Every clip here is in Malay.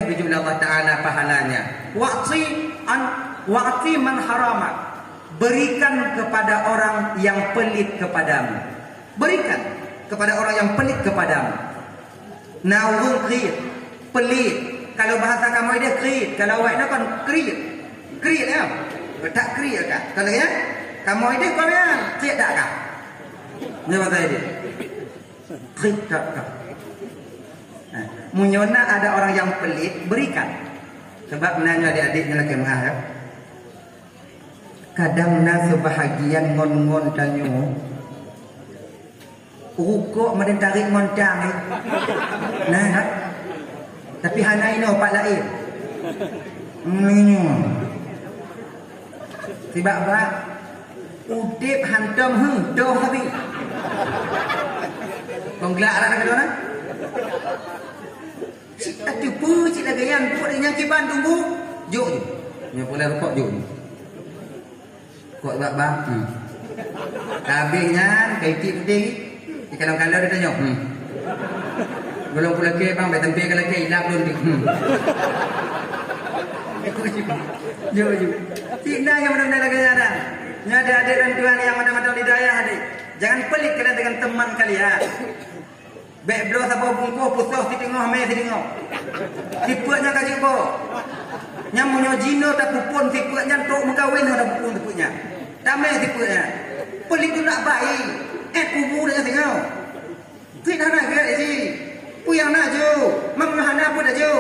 bijumlah Allah Ta'ala pahalanya. Wa'ti man harama. Berikan kepada orang yang pelit kepadamu. Berikan kepada orang yang pelit kepadamu. Nawung qid, pelit. Kalau bahasa kamu dia qid, kalau awak nak kan qid. Qid ya. Tak qid kah? Kalau ya, kamu dia kau yang qid tak kah? Ni bahasa dia. Qid tak kah? Munyona ada orang yang pelit, berikan. Sebab nanya adik-adiknya lagi mahal ya. Kadang na sebahagian ngon-ngon tanyo. Rukuk maden tarik ngontang ni. Nah. Tapi hanai no pak lain. Tiba-tiba udip hantam doh habis. Penggelak lah nak kena. Cik tak tipu, cik lagi yang buat yang kiban tunggu. Juk je. Nya boleh rokok juk. Kok bang. Habisnya kaiti putih. Kalau dia tanya. Belum pula ke bang, betul ke lagi hilang belum di. Juk. Cik dah yang benar-benar lagi ada. Nya ada adik dan tuan yang mana-mana hidayah adik. Jangan pelik kalian dengan teman kalian. Baik belo siapa bungkuh putus si tengok mai si tengok. Tipenya kaji bo. Nya munyo jino tak pupun tipenya tok mengkawin ada pupun tipenya. Tamai tipenya. Pelik tu nak baik. Kubur dia tengok. Tidak nak ke si. Puyang nak jo. Memahana apa dah jo.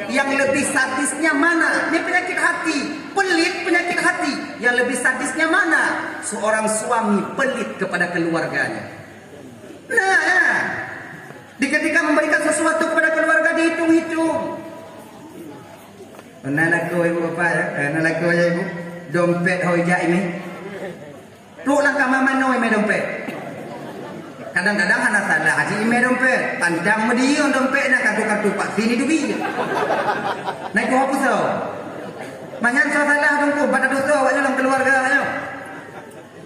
Yang lebih sadisnya mana? Ini penyakit hati. Pelit penyakit hati. Yang lebih sadisnya mana? Seorang suami pelit kepada keluarganya. Nah, ya. Ketika memberikan sesuatu kepada keluarga dihitung-hitung. Anak aku ibu bapa ya, anak aku ya ibu. Dompet hojak ini. Tuklah kamar mana ini dompet. Kadang-kadang anak salah haji ini dompet. Pandang medion dompet nak kartu-kartu pak sini dubi. Naik apa so? Manyan so salah dongku pada dosa awaknya dalam keluarga awaknya.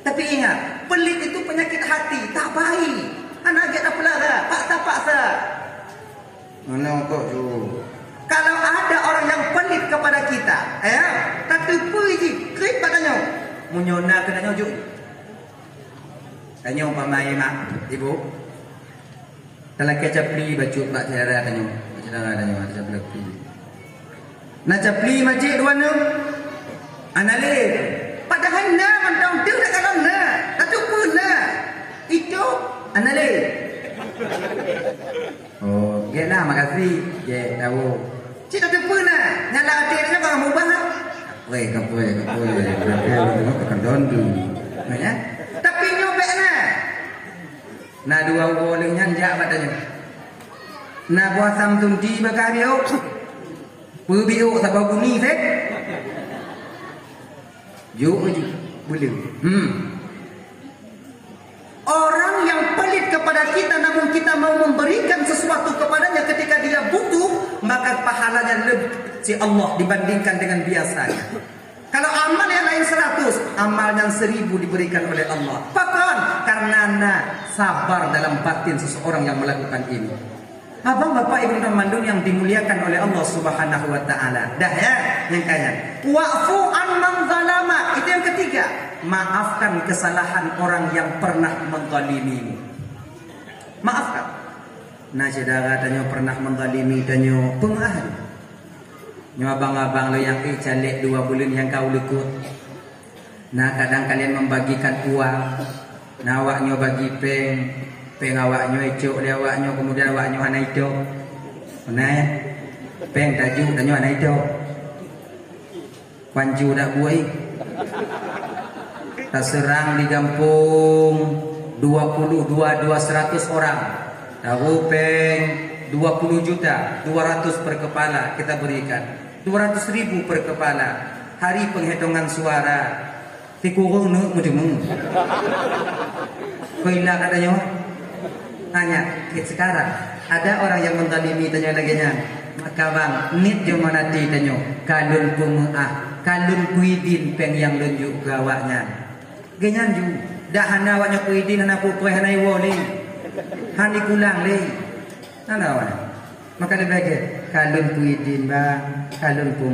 Tapi ingat, pelit itu penyakit hati, tak baik. Anak dia dah pelara, paksa. Mana kok tu? Kalau ada orang yang pelit kepada kita, tak tipu je, krip katanya. Munyona kena nyojuk. Tanya umpamai mak, ibu. Kalau kecapli baju pak cara tanya. Cara tanya kecapli. Nak capli majik dua nu. Anale. Padahal na mentang tu dah kalau na. Tak tipu na. Itu Anale. Oh, gelah makasih. Ge tahu. Cik tak tipu na. Nyala hati dia bang mubah lah. Kapoi. Kenapa kandon tu. Ya. Tapi nyobek na. Na dua boleh nyanjak katanya. Na buat samtum di bakar dia. Perbiuk sabab bunyi sek. Juk boleh. Orang yang pelit kepada kita namun kita mau memberikan sesuatu kepadanya ketika dia butuh, maka pahalanya lebih si Allah dibandingkan dengan biasanya. Kalau amal yang lain 100, amal yang 1000 diberikan oleh Allah. Bahkan karena sabar dalam batin seseorang yang melakukan ini. Abang bapak ibu teman yang dimuliakan oleh Allah Subhanahu wa taala. Dah ya, yang kaya. Wa'fu an man zalama. Itu yang ketiga. Maafkan kesalahan orang yang pernah menzalimimu. Maafkan. Nah, saudara tanya pernah menzalimi tanya pengahan. Nyo abang-abang lo yang calek 2 bulan yang kau lekut. Nah, kadang kalian membagikan uang. Nah, awaknya bagi peng awaknya ecok dia awaknya kemudian awaknya anak itu. Nah, ya. Peng tajuk tanya anak itu. Panju dak buai. Terserang di kampung 200 orang. Tahu peng 20 juta 200 per kepala kita berikan 200.000 per kepala. Hari penghitungan suara tikurung nu mujung. Kau hilang katanya. Tanya sekarang ada orang yang menzalimi tanya lagi nya. Maka bang nit jo mana ti tanya kalun kalun kuidin peng yang lunjuk gawaknya. Genyan ju dah hana awaknya kuidin hana pupuh hana iwo le. Hani kulang le. Ana awak. Maka lebih baik kalun ku idin ba, kalun ku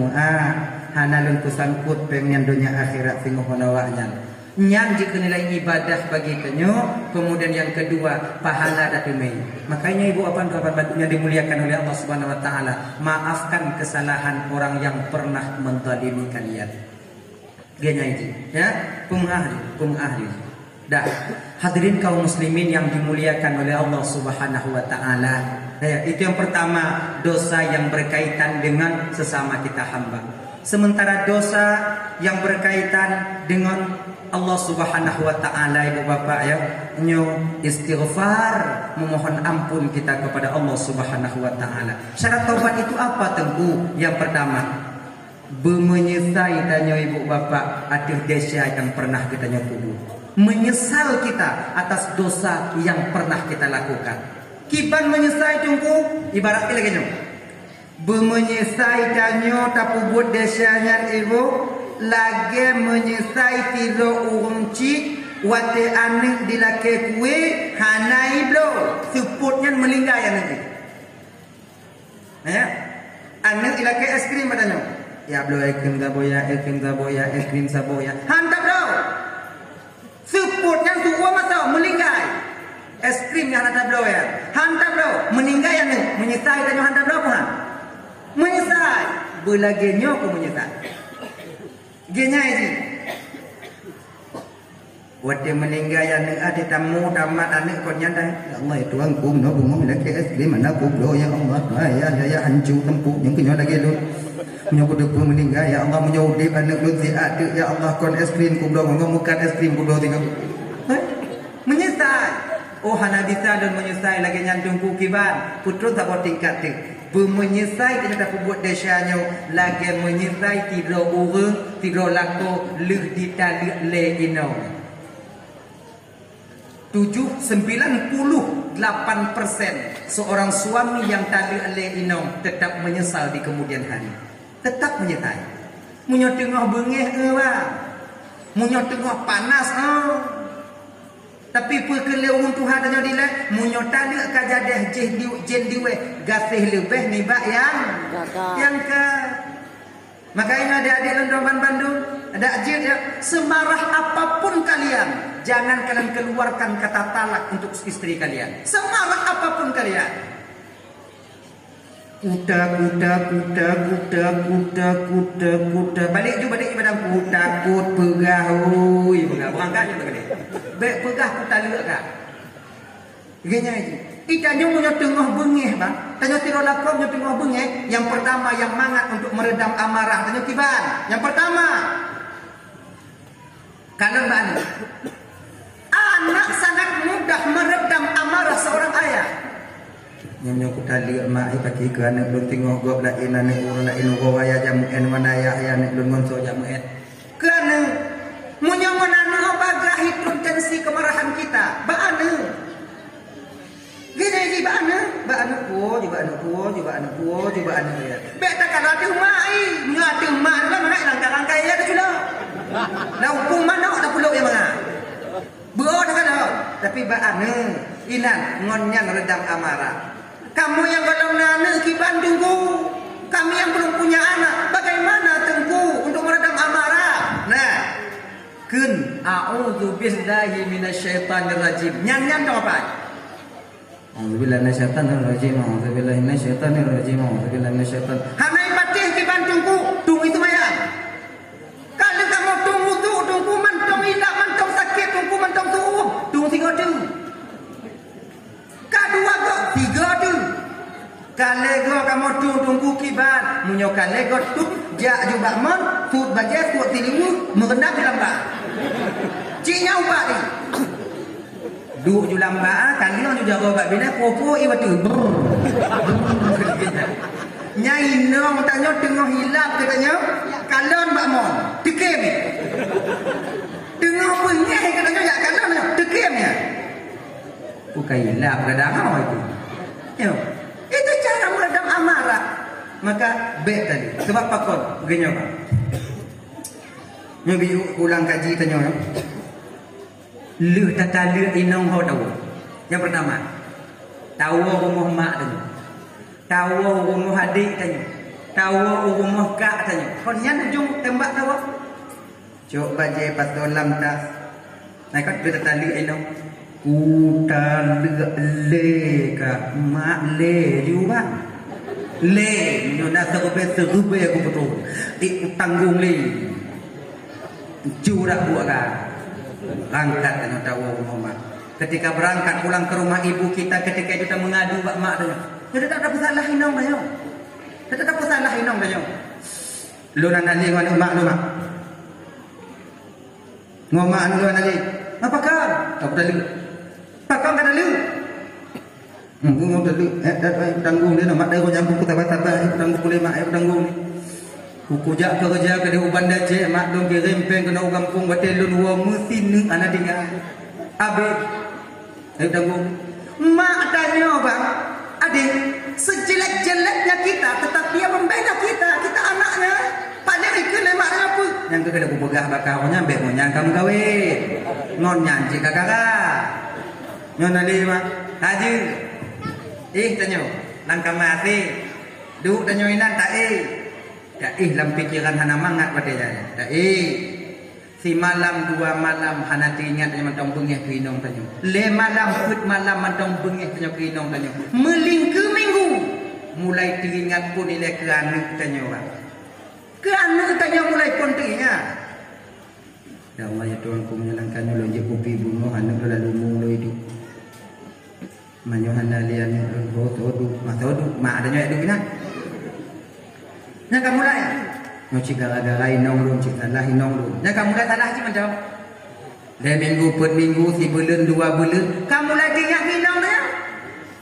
hanalun ku sangkut pengen dunia akhirat sing honawanya. Nyan jika nilai ibadah bagi kenyo, kemudian yang kedua pahala datumai. Makanya ibu apa yang dimuliakan oleh Allah Subhanahu wa taala, maafkan kesalahan orang yang pernah menzalimi kalian. Dia nyanyi, ya, pengahli. Dah, hadirin kaum muslimin yang dimuliakan oleh Allah Subhanahu wa taala. Ya, itu yang pertama, dosa yang berkaitan dengan sesama kita hamba. Sementara dosa yang berkaitan dengan Allah Subhanahu wa taala, ibu bapak ya, istighfar, memohon ampun kita kepada Allah Subhanahu wa taala. Syarat taubat itu apa, Tengku? Yang pertama, menyesal tanya ibu bapak atas dosa yang pernah kita nyoba. Menyesal kita atas dosa yang pernah kita lakukan. Kiban menyesal Tengku, ibarat lagi nyo. Menyesal tanya tapi buat desanya ibu lagi menyesal tilo urunci wate anik dilake kue hanai blo suputnya melinggai anik ya anik dilake es krim padanya ya blo es krim saboya hantar blo suputnya tuwa masa melinggai es krim yang hantar blo ya hantar blo meninggai anik menyesal tanya hantar blo apa menyesal belagi nyok menyesal genya ini waktu meninggal yang ada tamu tamat anak kornya dah ya Allah itu angkum no bunga lagi es krim mana kublo ya Allah ya hancur tempuk yang kena lagi lu menyokot aku meninggal ya Allah menyodip anak lu ziat ya Allah kon es krim kublo ngomukan es krim kublo tinggal menyesal oh hana bisa dan menyesal lagi nyantung kiban putru tak boleh tingkat tu menyesal kita buat desanya lagi menyesal tidak orang tidak laku leh ditalik le inau 98% seorang suami yang talik le inau tetap menyesal di kemudian hari, tetap menyesal munyo tengah bengeh munyo tengah panas tapi perkele orang Tuhan tanya dile munyo talik kajadah jen diwe gasih lebih ni bak yang ke makanya adik-adik Lendoman Bandung ada ajir ya semarah apapun kalian jangan kalian keluarkan kata talak untuk istri kalian semarah apapun kalian kuda balik ibadah takut pegah berangkat je tadi baik pegah ku talak kah genya itu itanya punya tengah bengeh bang tanya tiro lakon punya tengah bengeh yang pertama yang mangat untuk meredam amarah tanya kiban yang pertama kalau anak sangat mudah meredam amarah seorang ayah nyonya ku tali mak pagi ke anak belum tengok gop la ina ne ula inu go waya jamu en mana ya ne belum ngonso jamu en kerana munyo menanu bagah itu tensi kemarahan kita baana gini baana kuo juga ya beta kalau ada mai ngati mak lah mana langkah-langkah ya sudah dah hukum mana dah pulau yang mana beo dah kan tapi baana inan ngonnya meredam amarah. Kamu yang kalau nana kiban tunggu, kami yang belum punya anak, bagaimana tengku untuk meredam amarah? Nah, kun a'udzu billahi minasyaitonir rajim. Nyan dong apa? A'udzu billahi minasyaitonir rajim. Hanai patih kiban tunggu, tunggu itu maya. Kalau kamu tunggu mantong hilang, mantong sakit, tunggu mantong tunggu 3 tu. Kedua kok 3 tu. Kalego kamu tunggu kiban, munyo kalego tu jak juga mon, tut bajet tut tilimu merendah di lamba. Cinya ubah ni. Duk ju lamba kalio ju jago bak bina popo iwatu. Nyai nong tanyo tengah hilap katanya, kalon bak mon, tekem. Tengah pengeh katanya ya kalon tekemnya. Bukan hilap kadang itu. Yo. Itu cara meredam amarah. Maka baik tadi. Sebab pakon begini apa? Nyobi ulang kaji tanya. Lu tata lu inong ho tahu. Yang pertama, tahu rumah mak tu. Tahu rumah adik tanya. Tahu rumah kak tanya. Kon nyan ujung tembak tahu. Coba je pas dolam tas. Naik kat kita tali eno. Ku tali le ka mak le juga. Le nyo na serube aku betul. Ti tanggung le. Curah buat kan. Angkat tanya tahu rumah. Ketika berangkat pulang ke rumah ibu kita, ketika kita mengadu bak mak tanya. Dia tak ada salah inong tanya. Dia tak ada salah inong tanya. Lu nak nali dengan mak lu mak. Ngoma anu lu nali. Apa kau? Tak ada lu. Pak kau kata lu. Ngomong tak lu. Tanggung dia nak mak dia kau nyambung ku tabat-tabat. Tanggung boleh mak tanggung ni. Kujak kerja ke dia uban dace mak dong ke rempeng kena orang kampung batelun wa mesin ni anak tinggal. Habis ayo tanggung. Mak tanya bang, adik, sejelek-jeleknya kita tetap dia membela kita, kita anaknya. Pada ikut lemak apa? Yang ke kena kupegah bakal nyambe mo nyang kamu gawe. Ngon nyanci kakak. Nyon ali mak. Haji. Tanya, langkah mati. Duk tanya inan tak tak dalam pikiran hana mangat pada dia. Tak si malam dua malam hana teringat tanya mantong bengih pinong tanya. Le malam put malam mantong bengih tanya pinong tanya. Melingke minggu mulai teringat pun nilai kerana tanya orang. Kerana tanya mulai pun teringat. Ya Allah ya Tuhan ku menyalangkan ulun je kopi bunga hana lalu mulu hidup. Manyo hana lian hotodu matodu mak adanya hidup ina. Yang kamu mulai, mau cik gara-gara inong lu, cik salah inong lu. Yang kamu mulai salah cik macam, dah minggu per minggu, si bulan dua bulan, kamu mulai ingat inong dia,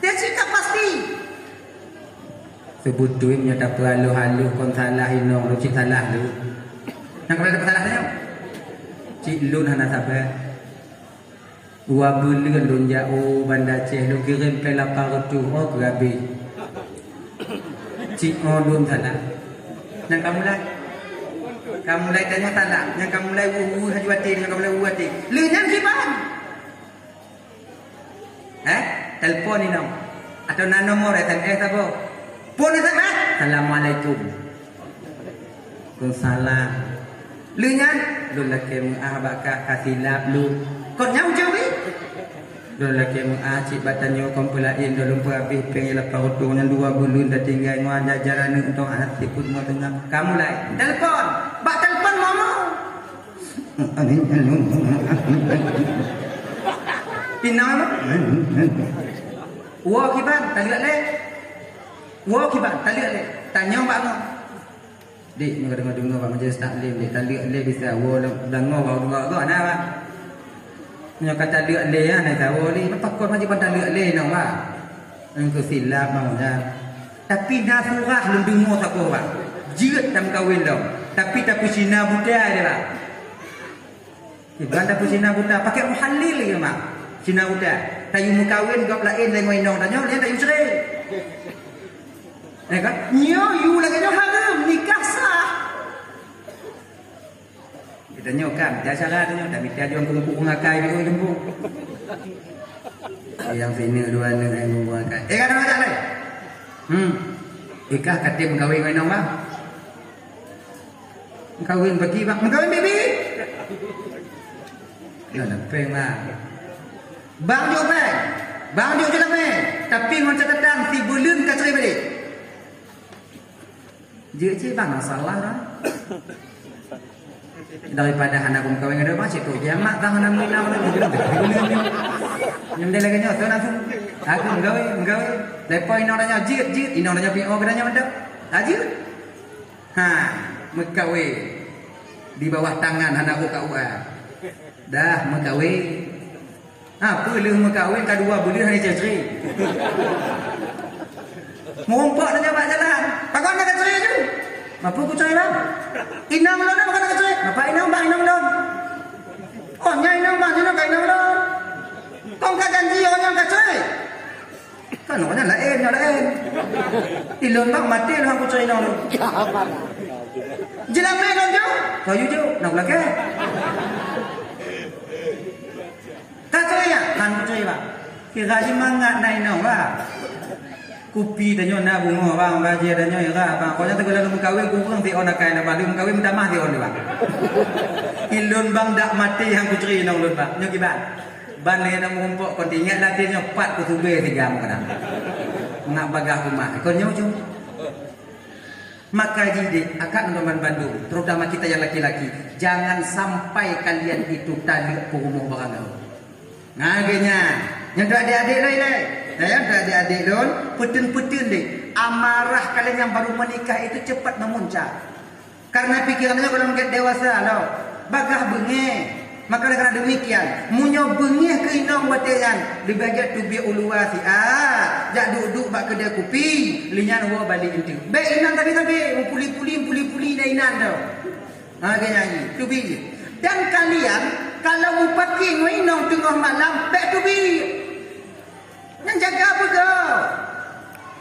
dia cakap pasti. Sebetulnya tak perlu halu kon salah inong lu, cik salah lu. Yang kamu mulai salah dia, cik lu hana sabar. Dua bulan lu jauh bandar ceh lu kirim pelapar tu, oh kerabi. Cik lu salah. Yang kamu mulai tanya salah, yang kamu mulai hajwati, yang kamu mulai wuati. Lenyang sipan. Telefon ini atau nomor SMS apa? Pun SMS. Assalamualaikum. Salam. Lenyang, lu laki mu'abaka kasilap lu. Kau nyau jauh ni? Lu laki mu'acik batanyo kompulain dalam perhabis pengen lepas utang yang 2 bulan dah tinggal ngah jajaran untuk anak sikut mau tengah. Kamu lai telepon. Bak telepon mama. Pinang apa? Wah kiban, tak lihat le. Wah kiban, tak lihat le. Tanya bak ngah. Dik, ni dengar-dengar bak majlis taklim dik. Tak lihat le bisa. Wah dengar bak dengar ana bak. Nya kata lihat le ya nak tahu ni apa kau macam pada lihat le nak ba engkau silap mau dah tapi dah surah lu dengar tak kau ba jirat tam kahwin dah tapi tak pusina buta dia ba ibanda pusina buta pakai muhallil ke mak cina buta tayu mu kahwin gap lain lain wainong tanya lain tayu cerai kan nyo you lagi nyo haram nikah sah. Tanya kan, dia cara tanya, tapi dia jual kumpul ngakai di kumpul. Yang sini dua dengan kumpul ngakai. Kan ada macam ni. Ikah kata mengkawin dengan orang. Mengkawin bagi bang, mengkawin bibi. Nah, peng lah. Bang jo peng, bang jo je lah peng. Tapi macam catatan si bulan kacau balik. Jadi bang salah dah. Daripada anak pun kawin ada macam tu jamak tak nak minau lagi nyam dia lagi nyot langsung aku menggawe lepas ino nanya jit ino nanya pi oh kadanya mendap ajit menggawe di bawah tangan anak aku KUA dah menggawe apa lu menggawe kedua bulan hari ceri ngompak nanya pak jalan pakon nak ceri tu apa ku ceri bang inang lo nak nak ceri apa inang bang inang lo oh nyai inang bang inang kai inang lo kong ka janji oh nyang ka ceri kan orang lain ilon bang mati lo aku ceri inang lo jelang me lo jo kayu jo nak lagi ka ceri ya kan ku ceri bang kira si mangat nai nong ba Kupi danyo na bungo bang baje danyo ira bang. Ko nya tegala lu kawin kurang ti ona kai na bang. Kawin minta mah ti on bang. Ilun bang dak mati yang ku ceri nang lun bang. Nyo kiban. Ban le na ngumpok kon tingat latih nyo 4 ku tube 3 kadang. Nak bagah rumah. Kon nyo jom. Maka jadi akan teman Bandung, terutama kita yang laki-laki, jangan sampai kalian itu tali purumuh barang. Ngagenya, yang tu adik-adik lain leh. Ya, adik-adik don, petun-petun deh. Amarah kalian yang baru menikah itu cepat memuncak. Karena pikirannya kalau menjadi dewasa loh, bagah bengeh. Maka karena demikian, munyo bengeh ke inong batean, dibagian tu bi uluasi. Jak duduk bak kedai kopi, linyan huwa balik itu. Baik inan tapi puli-puli dah inan tau. Kayaknya tu bi. Dan kalian kalau mau pakai inong tengah malam, baik tu bi. Yang jaga apa kau?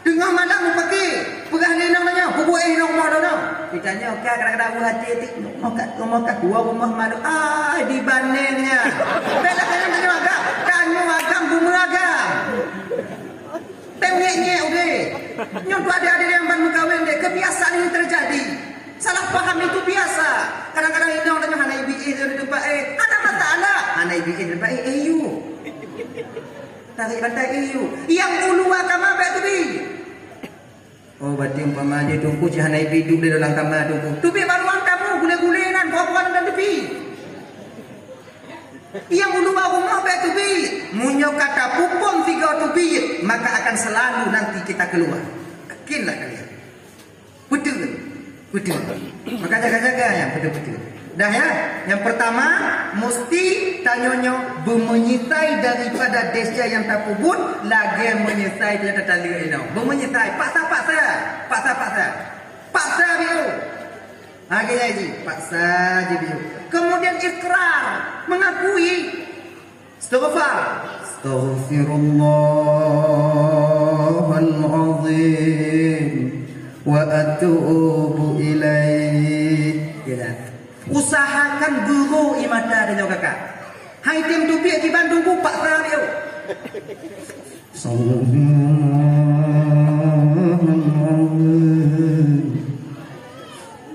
Tengah malam mau pakai, pegah inong nanya, bubuh inong mau dah. Ditanya, okey kadang-kadang buah hati mau kat rumah malu. Di bandingnya. Bela tanya agam bunga agam. Tengeknya okey. Nyonto adik-adik yang baru kahwin deh, kebiasaan ini terjadi. Salah paham itu biasa. Kadang-kadang inong tanya hanai bi'i di depan ada masalah. Hanai bi'i di depan ayu. Tarik bantai ayu. Yang ulu agama baik tu bi. Oh, berarti umpama dia tunggu cihana hidup di dalam kamar tunggu. Tubi baruan kamu gule-gulenan buah-buahan dan tepi. Yang ulu rumah baik tubi. Munyo kata pupon 3 tubi, maka akan selalu nanti kita keluar. Yakinlah kalian. Betul. Maka jaga-jaga yang betul-betul. Dah ya, yang pertama mesti tanyonyo menyisai daripada desya yang tak pubut, lagi menyisai dia tali ini. Menyisai, paksa biu. Lagi lagi, paksa je biu. Kemudian ikrar, mengakui. Astaghfirullahaladzim wa atubu ilaih. Usahakan guru imada dan kakak. Hai tim tupi di Bandung ku pak radio.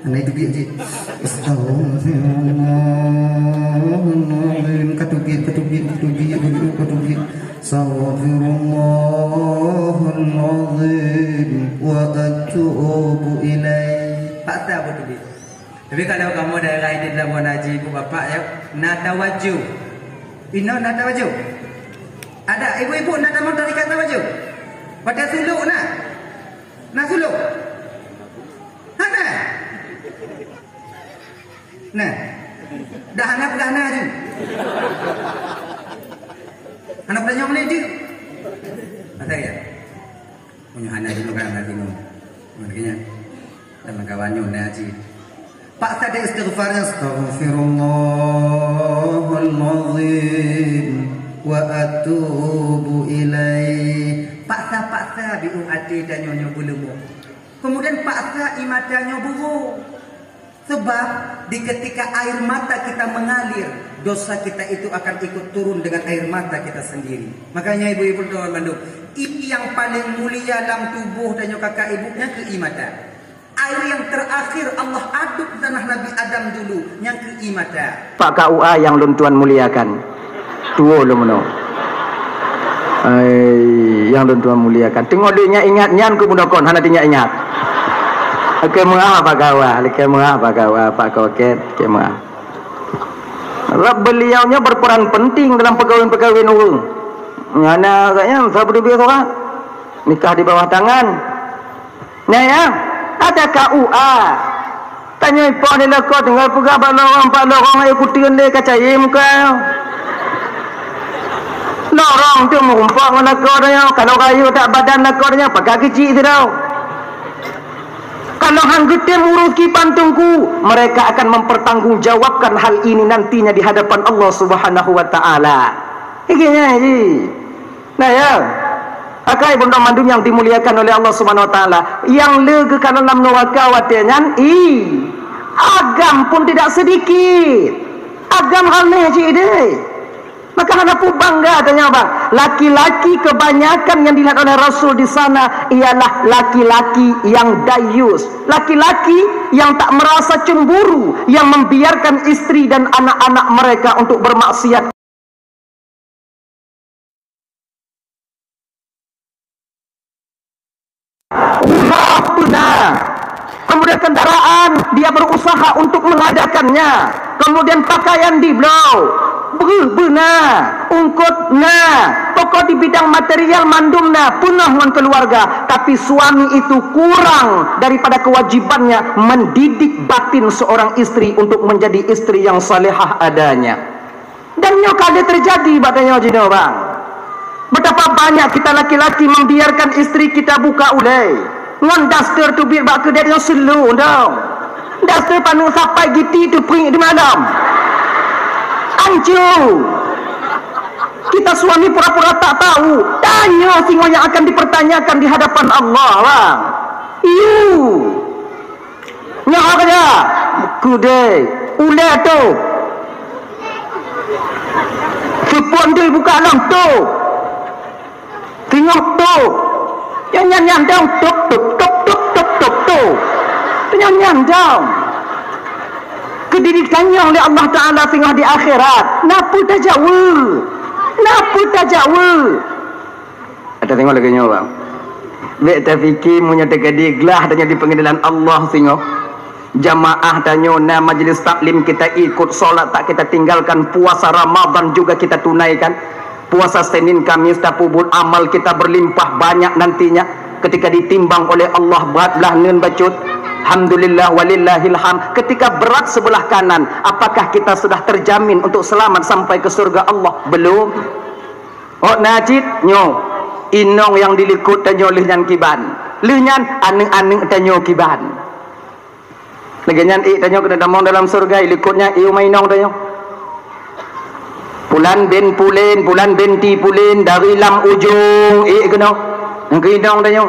Anai tupi aja. Astagfirullahaladzim. Katubi. Astagfirullahaladzim wa atubu ilaih. Pak tahu tupi. Tapi kalau kamu daerah ini dalam haji ibu bapak ya, nada waju. Ino nada waju. Ada ibu-ibu nada mau dari kata waju. Pada suluk nak. Nak suluk. Ada. Nah. Dah anak berana tu. Anak beranya mana tu? Ada ya? Punya anak di mana lagi nu. Makanya teman kawannya haji. Pak tadi istighfarnya astaghfirullahaladzim wa atubu ilaih. Paksa biung hati dan nyonya belemu. Kemudian paksa imatanya buruk. Sebab di ketika air mata kita mengalir, dosa kita itu akan ikut turun dengan air mata kita sendiri. Makanya ibu-ibu di Bandung, ini yang paling mulia dalam tubuh dan kakak ibunya ke imata. Air yang terakhir Allah aduk tanah Nabi Adam dulu yang ke imata. Pak KUA yang lun tuan muliakan. Tuo lu meno. Yang lun tuan muliakan. Tengok dia ingat nyan ku mudakon hana tinya ingat. Okey muah Pak KUA, Pak KUA, Pak Koket, okey muah. Beliaunya berperan penting dalam pegawai-pegawai orang. Ngana katanya sabdu biasa orang nikah di bawah tangan. Nah ya. Ada KUA. Tanya ipon ni lah kau tinggal pegang balorong ayo kutian dia kacai muka. Lorong tu mengumpang mana kau dia. Kalau kayu tak badan nak kau dia pakai kecil tu tau. Kalau hang gede murus kipan tunggu, mereka akan mempertanggungjawabkan hal ini nantinya di hadapan Allah Subhanahu wa taala. Ikenya ji. Nah ya. Akai bunda mandum yang dimuliakan oleh Allah Subhanahu wa taala, yang lega kalau dalam neraka watenyan agam pun tidak sedikit. Agam halnya je deh. Maka hana pun bangga tanya bang. Laki-laki kebanyakan yang dilihat oleh Rasul di sana ialah laki-laki yang dayus, laki-laki yang tak merasa cemburu, yang membiarkan istri dan anak-anak mereka untuk bermaksiat. Benar. Kemudian kendaraan dia berusaha untuk mengadakannya. Kemudian pakaian di blow. Benar, ungkut nah, pokok di bidang material mandum nah, punah dengan keluarga. Tapi suami itu kurang daripada kewajibannya mendidik batin seorang istri untuk menjadi istri yang salihah adanya. Dan nyokade terjadi badanya jino bang. Betapa banyak kita laki-laki membiarkan istri kita buka ulai. Ngon daster tu biar bak kedai yang selu dong. Daster panung sampai giti tu pring di malam. Anjur. Kita suami pura-pura tak tahu. Tanya semua yang akan dipertanyakan di hadapan Allah bang. Nyak aja. Kudai. Ulai tu. Sepon dia buka lang tu. Tengok tu. Yang nyan dong. Tuk. Nyan dong. Kedidikannya oleh Allah Ta'ala tengah di akhirat. Napa tak jauh? Ada tengok lagi nyawa bang. Bek tak fikir punya tegadilah tanya di pengadilan Allah tengok. Jamaah tanya na majlis taklim kita ikut, solat tak kita tinggalkan, puasa Ramadan juga kita tunaikan. Puasa Senin Kamis tapubul amal kita berlimpah banyak nantinya ketika ditimbang oleh Allah beratlah nun bacut. Alhamdulillah walillahil hamd. Ketika berat sebelah kanan, apakah kita sudah terjamin untuk selamat sampai ke surga Allah? Belum. Oh najid nyo inong yang dilikut tanyo lihnya kiban. Lihnya aneng-aneng tanyo kiban. Lagi nyan tanyo kena damong dalam surga, ilikutnya iu mainong tanyo. Bulan ben ti pulin dari lam ujung kena ngkinong tanyo.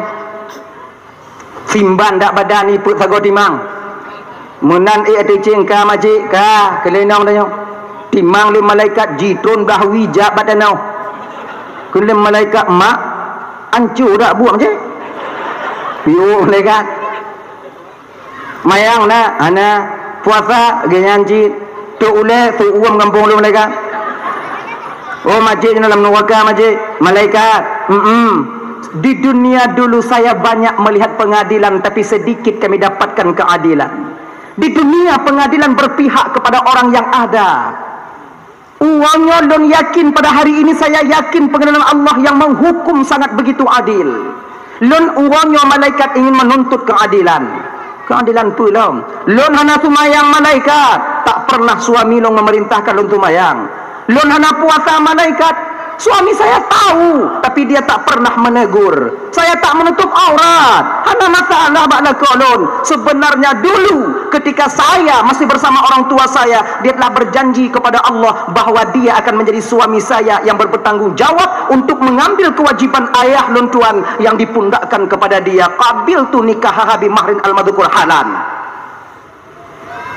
Simban dak badan ni put sago timang. Menan ati cengka majik ka kelenong tanyo. Timang le malaikat jitron bahwi jak badanau. Kele malaikat mak ancu dak buang je. Piu malaikat. Mayang na ana puasa genyanji tu ule tu uam kampung lu malaikat. Oh majik dalam neraka majik malaikat. Di dunia dulu saya banyak melihat pengadilan, tapi sedikit kami dapatkan keadilan. Di dunia pengadilan berpihak kepada orang yang ada. Uangnya don yakin pada hari ini saya yakin pengadilan Allah yang menghukum sangat begitu adil. Lon uangnya malaikat ingin menuntut keadilan. Keadilan pulang. Lon hana sumayang malaikat, tak pernah suami long memerintahkan lon sumayang. Lon hana puasa malaikat, suami saya tahu tapi dia tak pernah menegur. Saya tak menutup aurat. Hana masalah bakla kolon. Sebenarnya dulu ketika saya masih bersama orang tua saya, dia telah berjanji kepada Allah bahwa dia akan menjadi suami saya yang bertanggung jawab untuk mengambil kewajiban ayah lon tuan yang dipundakkan kepada dia. Qabil tu nikah bi mahrin al-madhkur halan.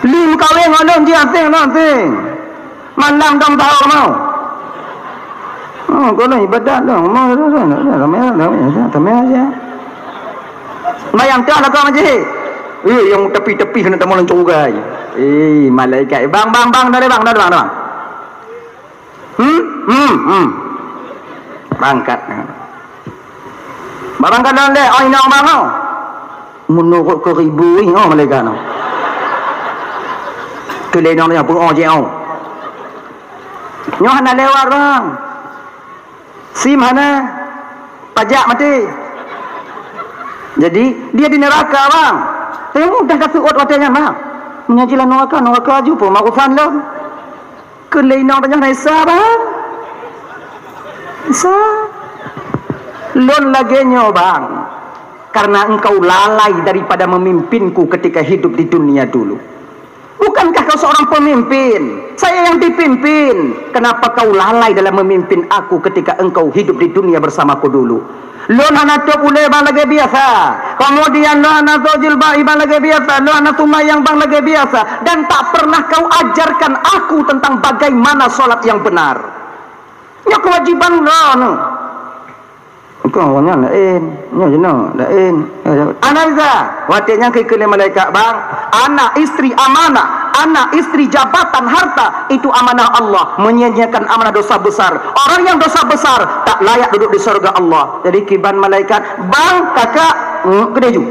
Lim kawin ngalon dia nanti. Malam dong tahu mau. Oh, kalau ibadat dong, mau ramai aja. Mayang tu lah kau majlis. Yang tepi-tepi kena tamu lancung juga. Malaikat. Bang, dari bang. Berangkat. Berangkat dah le, oh ini orang bang. Menurut ke ribu ini, oh malaikat no. Kelenong dia pun oh je oh. Nyoh hana lewat orang. SIM hana pajak mati. Jadi dia di neraka bang. Saya mudah kasih ut watanya bang. Menyajilah neraka jumpa marusan lo. Kelenong tanya Naisa bang. Isa. Lon lagi nyo bang. Karena engkau lalai daripada memimpinku ketika hidup di dunia dulu. Bukankah kau seorang pemimpin? Saya yang dipimpin. Kenapa kau lalai dalam memimpin aku ketika engkau hidup di dunia bersamaku dulu? Lo hana tu boleh bang lagi biasa. Kemudian lo hana tu jilbab bang lagi biasa. Lo hana tumayang bang lagi biasa. Dan tak pernah kau ajarkan aku tentang bagaimana solat yang benar. Nya kewajiban lah no. Kau nya lain, nya jenak lain. Analiza, watiknya ke malaikat bang, anak istri amanah, anak istri jabatan harta itu amanah Allah, menyia-nyiakan amanah dosa besar. Orang yang dosa besar tak layak duduk di surga Allah. Jadi kiban malaikat, bang kakak gede ju.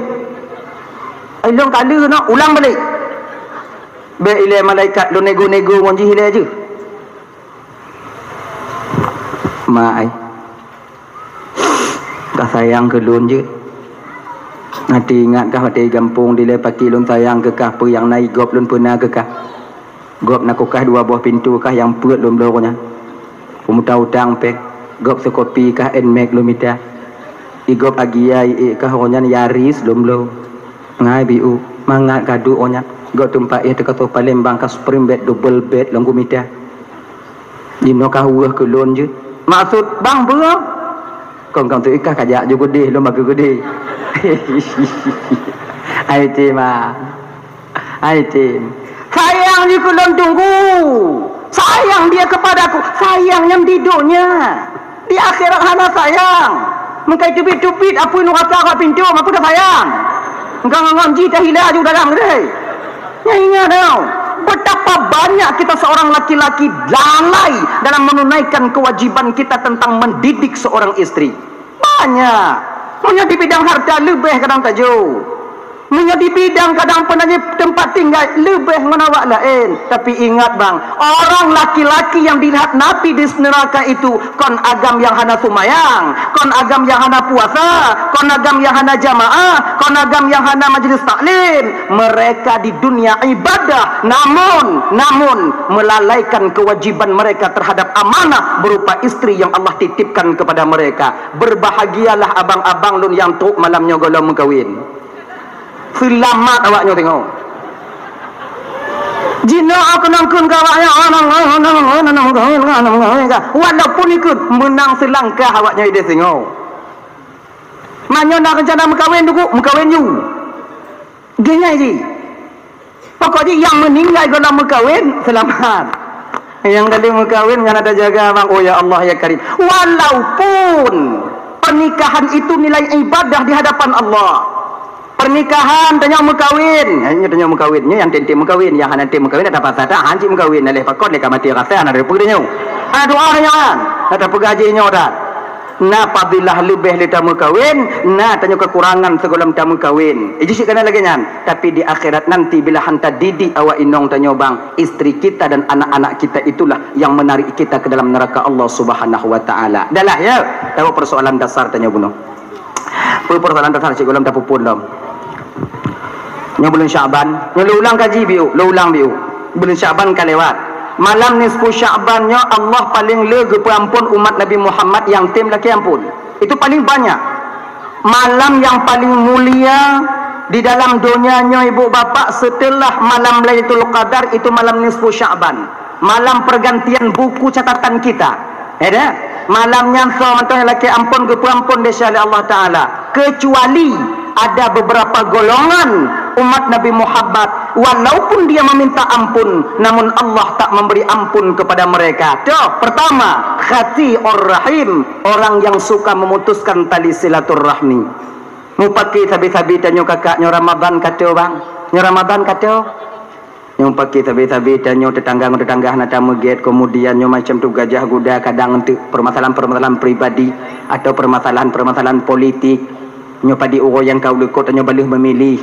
Ilong kali no, ulang balik. Be ile malaikat lo nego-nego monji hile aja. Mai kah sayang ke lun je. Nanti ingat kah hati gampung dile pati lun sayang ke kah pu yang naik gop lun pernah ke kah. Gop nak kah 2 buah pintu kah yang puat lun blornya. Umuta utang pek. Gop sekopi kah enmek lun mita. Igop agiai kah ronya Yaris lun blo. Ngai biu mangat kadu onya. Gop tempat te kato Palembang kah spring bed double bed lun mita. Dino kah uah ke lun je. Maksud bang berapa? Kong tu ikah kajak juga deh, lo magu gede. Ai tim ah. Ai tim. Sayang di kulon tunggu. Sayang dia kepadaku. Sayang yang di dunia. Di akhirat hana sayang. Mengkai tupit-tupit apa nu kata kat pintu, apa dah sayang. Engkau ngonji dah hilang juga dalam gede. Ya ingat tau. Betapa banyak kita seorang laki-laki lalai dalam menunaikan kewajiban kita tentang mendidik seorang istri. Banyak. Punya di bidang harta lebih kadang tajuk. Punya di bidang kadang penanya tempat tinggal lebih menawak lain. Tapi ingat bang, orang laki-laki yang dilihat Nabi di neraka itu kon agam yang hana sumayang, kon agam yang hana puasa, kon agam yang hana jamaah, kon agam yang hana majlis taklim. Mereka di dunia ibadah namun melalaikan kewajiban mereka terhadap amanah berupa istri yang Allah titipkan kepada mereka. Berbahagialah abang-abang lun yang tuk malamnya golong mengkawin. Selamat awaknya tengok. Jina aku nangkun kawaknya walaupun ikut menang selangkah awaknya ide tengok. Manyo nak rencana mengkawin dulu, mengkawin you. Gini je. Pokoknya yang meninggal kalau mengkawin selamat. Yang tadi mengkawin yang ada jaga bang. Oh ya Allah ya Karim. Walaupun pernikahan itu nilai ibadah di hadapan Allah. Pernikahan tanya mengkawin, hanya tanya mengkawinnya yang tenti mengkawin, yang nanti mengkawin ada pasal dah hanci mengkawin, oleh pakon dekat mati rasa ada peganya, ada doanya, ada pegajinya dah. Nah apabila lebih lita mengkawin, nah tanya kekurangan sebelum tak mengkawin. Itu sih kena lagi nyan. Tapi di akhirat nanti bila hantar didik awak inong tanya bang, istri kita dan anak-anak kita itulah yang menarik kita ke dalam neraka Allah Subhanahu Wa Taala. Dahlah ya, tahu persoalan dasar tanya bunuh. Persoalan dasar cik ulam tak pupun dom. Nya bulan Syaban, nya lu ulang kaji biu, lu ulang biu. Bulan Syaban kan lewat. Malam nisfu Syabannya Allah paling lega perampun umat Nabi Muhammad yang tim laki ampun. Itu paling banyak. Malam yang paling mulia di dalam dunianya ibu bapa setelah malam Lailatul Qadar itu malam nisfu Syaban. Malam pergantian buku catatan kita. Ada? Malamnya seorang laki ampun ke perampun desya Allah Taala. Kecuali ada beberapa golongan umat Nabi Muhammad walaupun dia meminta ampun namun Allah tak memberi ampun kepada mereka. Tuh, pertama, khati'ur rahim, orang yang suka memutuskan tali silaturahmi. Mupaki sabi-sabi tanyo kakaknya Ramadan kata bang, nyo Ramadan kata nyumpaki sabi-sabi tanyo tetangga nata meget, kemudian nyo macam tu gajah kuda kadang untuk permasalahan-permasalahan pribadi atau permasalahan-permasalahan politik. Nyo padi orang yang kau lekot nyo balih memilih.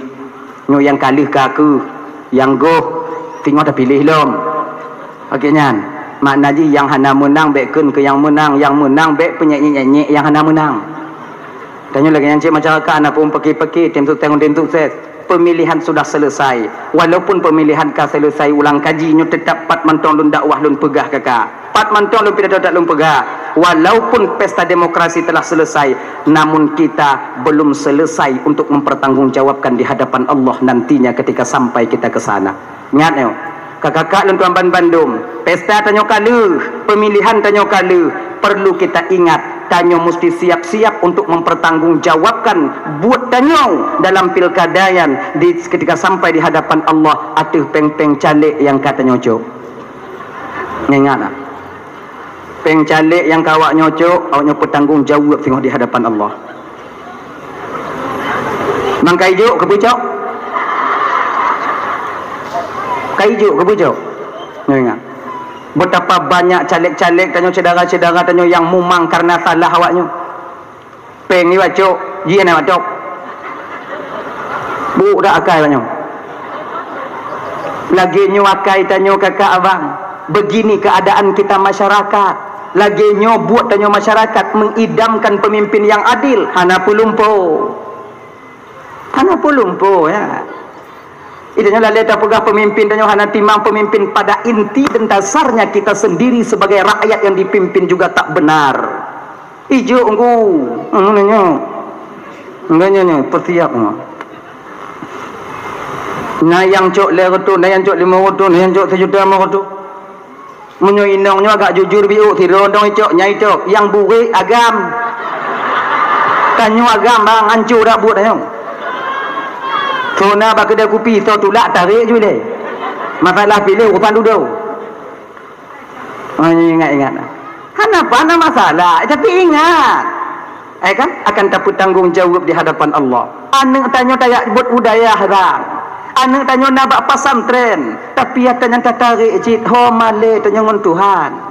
Nyo yang kalih kaku, yang goh tengok dah pilih lom. Okey nyan. Maknanya yang hana menang bekun ke yang menang bek penyanyi-nyanyi yang hana menang. Tanya lagi yang cik masyarakat anak pun peki-peki tim sukses. Pemilihan sudah selesai. Walaupun pemilihan ka selesai ulang kaji nyo tetap pat mantong lun dakwah lun pegah kakak. Pat mantong lun pidato tak lun pegah. Walaupun pesta demokrasi telah selesai, namun kita belum selesai untuk mempertanggungjawabkan di hadapan Allah nantinya ketika sampai kita ke sana. Ingat yo. Kakak lun tuan Bandung, pesta tanyo kalu, pemilihan tanyo kalu, perlu kita ingat tanyo mesti siap-siap untuk mempertanggungjawabkan buat tanyo dalam pilkadayan ketika sampai di hadapan Allah atuh peng-peng calik yang katanya cok. Ingat tak? Peng calik yang kawak nyocok, awaknya bertanggung jawab tengok di hadapan Allah. Mang kaijuk ke pucuk? Kaijuk ke pucuk? Ingat. Betapa banyak caleg-caleg tanya saudara-saudara tanya yang mumang karena salah awaknya. Peng ni wacok, dia nak wacok. Bu dah akai tanya. Lagi nyu akai tanya kakak abang. Begini keadaan kita masyarakat. Lagi nyu buat tanya masyarakat mengidamkan pemimpin yang adil. Hana pulumpo. Hana pulumpo ya. Idanya lah leta pegah pemimpin dan hana timang pemimpin pada inti dan dasarnya kita sendiri sebagai rakyat yang dipimpin juga tak benar. Ijo engku, nanya, persiap. Nah yang cok lerotu, nah yang cok 500, nah yang cok 1 juta 500. Menyo inongnya agak jujur biu, tirondong cok nyai cok, yang burik agam. Tanyo agam bang, hancur dah buat tanyo. So na bak kedai kopi so tulak tarik je boleh. Masalah pilih rupan duduk. Oh ingat. Kenapa ada masalah? Tapi ingat. Kan akan dapat tanggung jawab di hadapan Allah. Anak tanya tayak buat budaya haram. Anak tanya nak bak pesantren, tapi tanya tarik jid ho male tanya ngon Tuhan.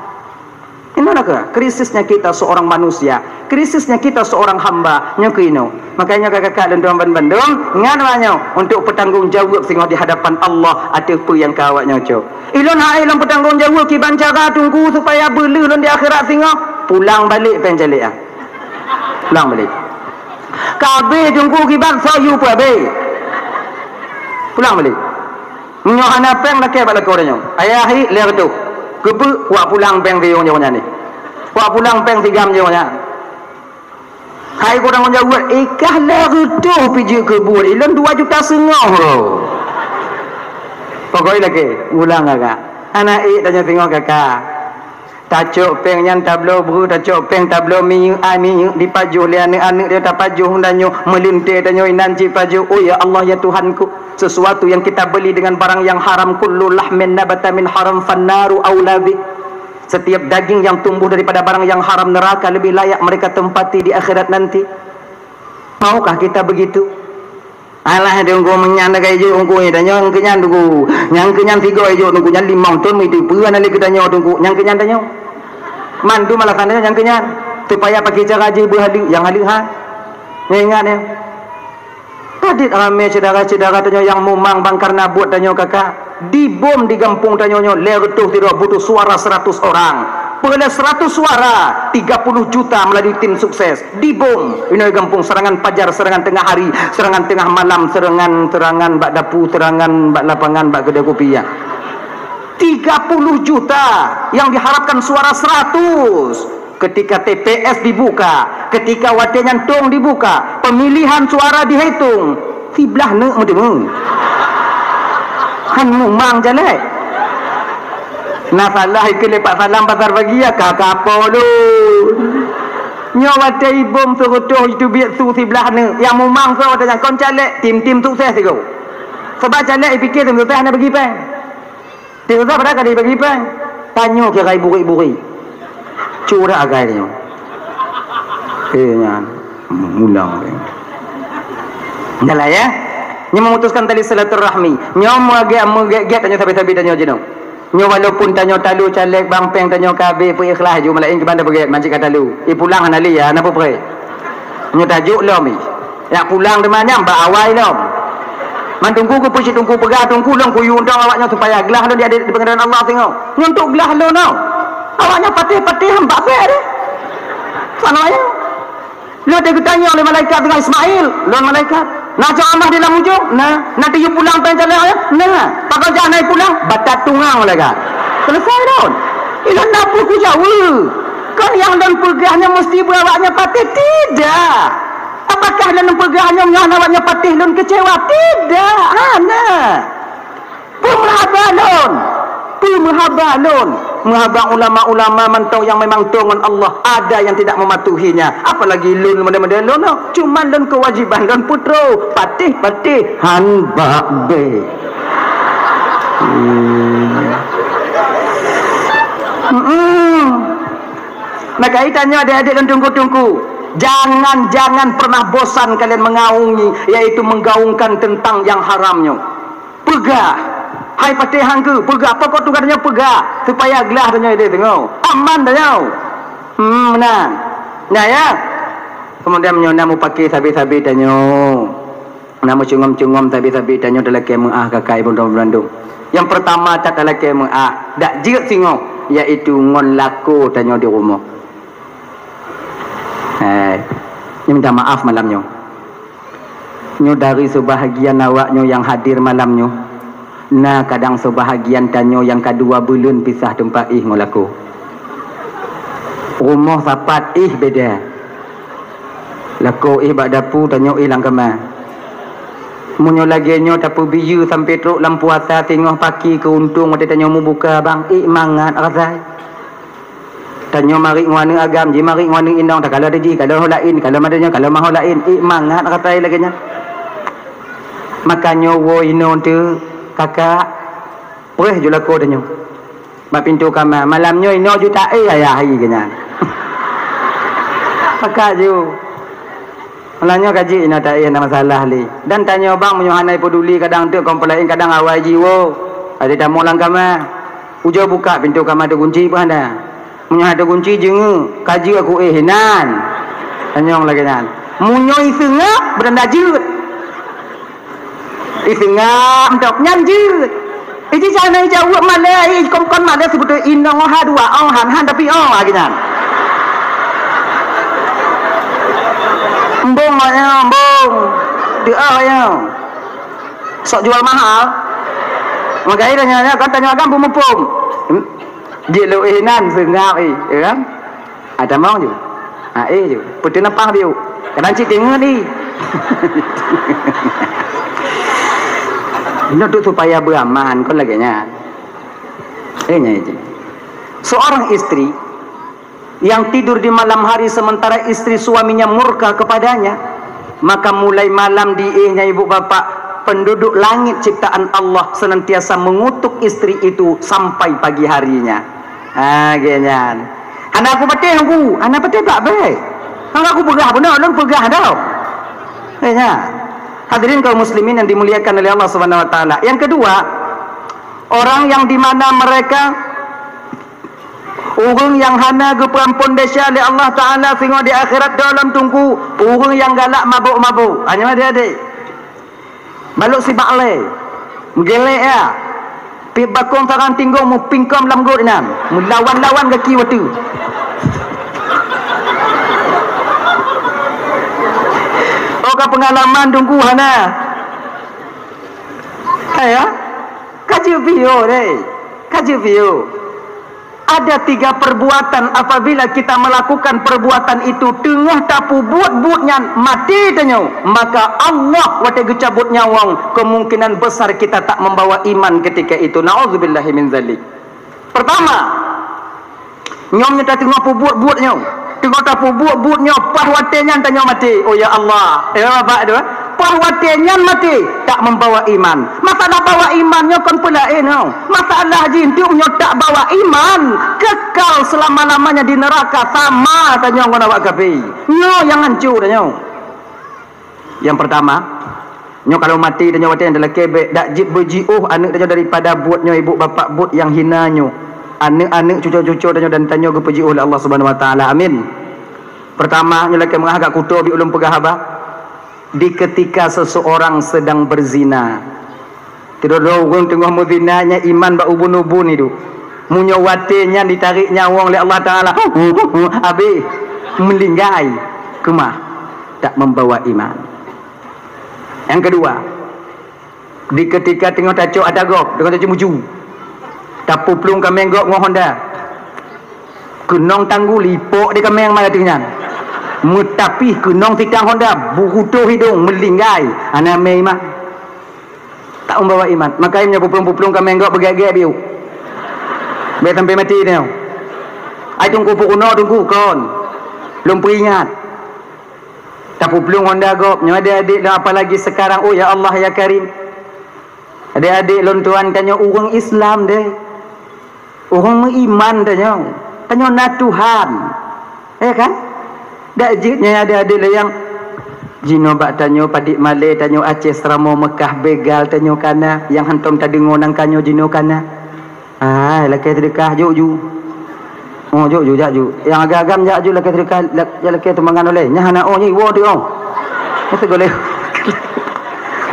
Ini nak krisisnya kita seorang manusia, krisisnya kita seorang hamba nyukino. Makanya kakak dan tuan Bandung nganwanya untuk bertanggung jawab sehingga di hadapan Allah ada apa yang kawaknya cok. Ilon hai ilon bertanggung jawab ki bancara tunggu supaya belu di akhirat sehingga pulang balik penjalik ah. Pulang balik. Kabe tunggu ki bang sayu pabe. Pulang balik. Menyohana peng lakai balik koranya. Ayahi lihat tu. Kebu wak pulang peng dia nya ni. Wak pulang peng 3 jam nya. Hai korang jawab ikah lerutu piji kebu ilon 2,5 juta. Pokoknya lagi ulang agak. Anak tanya tengok kakak. Tacuk peng yang tablo bru tacuk peng tablo mi dipajuh lian anak dia tak pajuh danyo melintir danyo nanti pajuh. Oh ya Allah ya Tuhanku, sesuatu yang kita beli dengan barang yang haram kullu lahmin nabata min haram fannaru aula bi. Setiap daging yang tumbuh daripada barang yang haram neraka lebih layak mereka tempati di akhirat nanti. Maukah kita begitu? Alah dengku menyan dah je dengku ni tanya kenyan dengku. Yang kenyan 3 je dengku yang 5 ton itu puan ali ketanya dengku. Yang kenyan tanya. Mandu malah tanya yang kenyan. Supaya pakai cara je berhalih yang halih ha. Ingat ya. Tadi ramai saudara-saudara tanya yang mumang bang karena buat tanya kakak. Dibom di kampung tanya lertuh tidak butuh suara 100 orang. Peroleh 100 suara 30 juta melalui tim sukses. Dibom ini kampung serangan pajar, serangan tengah hari, serangan tengah malam, serangan bak dapur, serangan bak lapangan, bak kedai kopi ya. 30 juta yang diharapkan suara 100. Ketika TPS dibuka, ketika wadah nyantung dibuka, pemilihan suara dihitung, tiblah ne mudemu. Han mumang jelek. Nah salah ikut lepak salam pasar pagi ya kakak polun. Nyawa tei bom serutuh itu biar su sebelah ni. Yang mumang so ada yang kon calek tim sukses tu. Sebab calek fikir tim sukses nak bagi peng. Tim sukses pada kali bagi peng. Tanya ke rai buri-buri. Curah agai dia. Nyan ulang peng. Jalah ya. Nyo memutuskan tali silaturahmi. Nyo megek tanya sabi-sabi tanya jenong. Nyo walaupun tanya talu caleg bang peng tanya kabe pu ikhlas ju malain ke bandar beget mancik kata lu. Pulang anali ya napa pre. Nyo tajuk lom. Ya pulang demanya mbak awai lom. Man tunggu ku pusi tunggu pegah tunggu long ku undang awaknya supaya gelah lu dia ada di pengadilan Allah tengok. Nyo untuk gelah lu no. Awaknya patih-patih mbak pe deh. Sana ya. Lu ada tanya oleh malaikat dengan Ismail, lawan malaikat. Nak ceramah di dalam ujung, nanti you pulang pencalek ya, pakai jangan naik pulang, batat tungang lagi. Selesai don. Ilan dapur ku jauh. Kan yang dan pegahnya mesti berawaknya patih tidak. Apakah dalam pegahnya yang awaknya patih lun kecewa tidak? Pemhabalun. Menghabang ulama-ulama mentau yang memang tungan Allah ada yang tidak mematuhinya. Apalagi lun model-model lun no. Cuma lun kewajiban lun putro patih hanba be. Maka tanya adik-adik dan tunggu-tunggu, jangan pernah bosan kalian mengaungi, yaitu menggaungkan tentang yang haramnya. Pegah, hai patih hangku, pegah pokok tu katanya pegah, supaya gelah tanya dia tengok, aman tanya. Menang. Nah ya. Kemudian namu pakai sabi-sabi tanya. Namu cungom-cungom sabi-sabi tanya dalam kemah kakak ibu Bandung. Yang pertama tak dalam kemah, dak jeut singo, yaitu ngon laku tanya di rumah. Ini minta maaf malamnya. Nyo dari sebahagian awaknya yang hadir malamnya. Nah kadang sebahagian tanyo yang kedua bulan pisah tempat ngolaku. Rumah sapat beda. Lako bak dapu tanyo ilang kemah. Munyo lagi nyo tapu biyu sampai truk lampu puasa tengah pagi keuntung waktu tanyo mu buka bang mangat rasai. Tanyo mari ngwana agam ji mari ngwana indong tak kalau ada ji kalau lain kalau madanya kalau mahu lain mangat rasai lagi nya. Makanya wo ino tu kakak boleh je lako tanyo. Bak pintu kamar malamnya ino juta ayah hari kena. Kakak je. Malahnya kaji ina tak ada masalah li. Dan tanya bang menyohanai peduli kadang tu komplain kadang awal jiwo. Ada tamu lang kamar. Ujo buka pintu kamar ada kunci pun ada. Munyo ada kunci jengu kaji aku hinan. Tanya lagi nan. Munyo isengap beranda jeut. Isengap tok nyanjeut. Iji sana jawab malai kom-kom malai sebut inong ha dua han tapi lagi nan. Embung ya, embung. Dia ya. Sok jual mahal. Makanya tanya kan tanya kan pum. Jelo hinan sengau ya kan? Ada mau je. Je. Putih napang dia. Kadang cik tengok ni. Ini tu supaya beraman kon lagi nya. Nya je. Seorang istri yang tidur di malam hari sementara istri suaminya murka kepadanya, maka mulai malam diihnya ibu bapak, penduduk langit ciptaan Allah senantiasa mengutuk istri itu sampai pagi harinya. Genyan. Anak aku patih aku, anak patih tak baik. Kalau aku pegah benar, belum pegah dah. Hadirin kaum muslimin yang dimuliakan oleh Allah Subhanahu wa taala. Yang kedua, orang yang di mana mereka orang yang hana ke perampun desa oleh Allah Ta'ala sehingga di akhirat dalam tunggu orang yang galak mabuk-mabuk hanya adik-adik baluk si baklai mgelek ya pi bakong sarang tinggung mu pingkom lam god nam mu lawan-lawan kaki waktu oka pengalaman tunggu hana ya kaji video deh kaji video. Ada 3 perbuatan apabila kita melakukan perbuatan itu tengah tapu buat-buatnya mati tanya maka Allah wate gecabut nyawang kemungkinan besar kita tak membawa iman ketika itu. Nauzubillahi min zalik. Pertama, nyomnya tak tengah pu buat-buatnya tengah tapu buat-buatnya pahwatenya tanya mati. Oh ya Allah bapak tu pahwatenya mati tak membawa iman. Masalah bawa imannya kon pula masalah jintunya tak bawa iman kekal selama-lamanya di neraka sama tanya ngono awak kabeh. Nyo yang hancur tanya. Yang pertama, nyo kalau mati tanya wate adalah kebek dak jib berjiuh anak tanya daripada buatnya ibu bapak buat yang hinanyo. Anak-anak cucu-cucu tanya dan tanya ke puji oleh Allah Subhanahu wa taala. Amin. Pertama, nyo laki mengagak kutu bi ulum pegah apa? Di ketika seseorang sedang berzina. Tidak ada orang tengah muzinanya iman ba ubun-ubun itu. Munyo watenya ditarik nyawang oleh Allah Taala. Habis melinggai kemah tak membawa iman. Yang kedua, di ketika tengah tacok ada gok dengan tacok muju. Tapu plung kameng gok ngoh Honda. Kenong tanggu lipok di kameng malah dengan. Mutapih kenong tidang Honda bukutuh hidung melinggai ana memang tak membawa iman. Makanya puplung-puplung kami enggak bergagak biu biar sampai mati dia ai tunggu pukuno tunggu kon belum peringat tak puplung Honda gop nyo adik-adik dan apalagi sekarang oh ya Allah ya Karim adik-adik lon tuan tanya orang Islam deh orang beriman tanya na Tuhan Ya kan? Dak jitnya ada yang Jino bak tanyo padik Malay tanyo Aceh Seramo Mekah begal tanyo kana yang hantom tadi ngonang kanyo jino kana. Laki terdekat ju. Oh ju jaju. Yang agak-agam jaju laki terdekat laki tu mangan oleh. Nya hana nyi wo tu oh. Segole.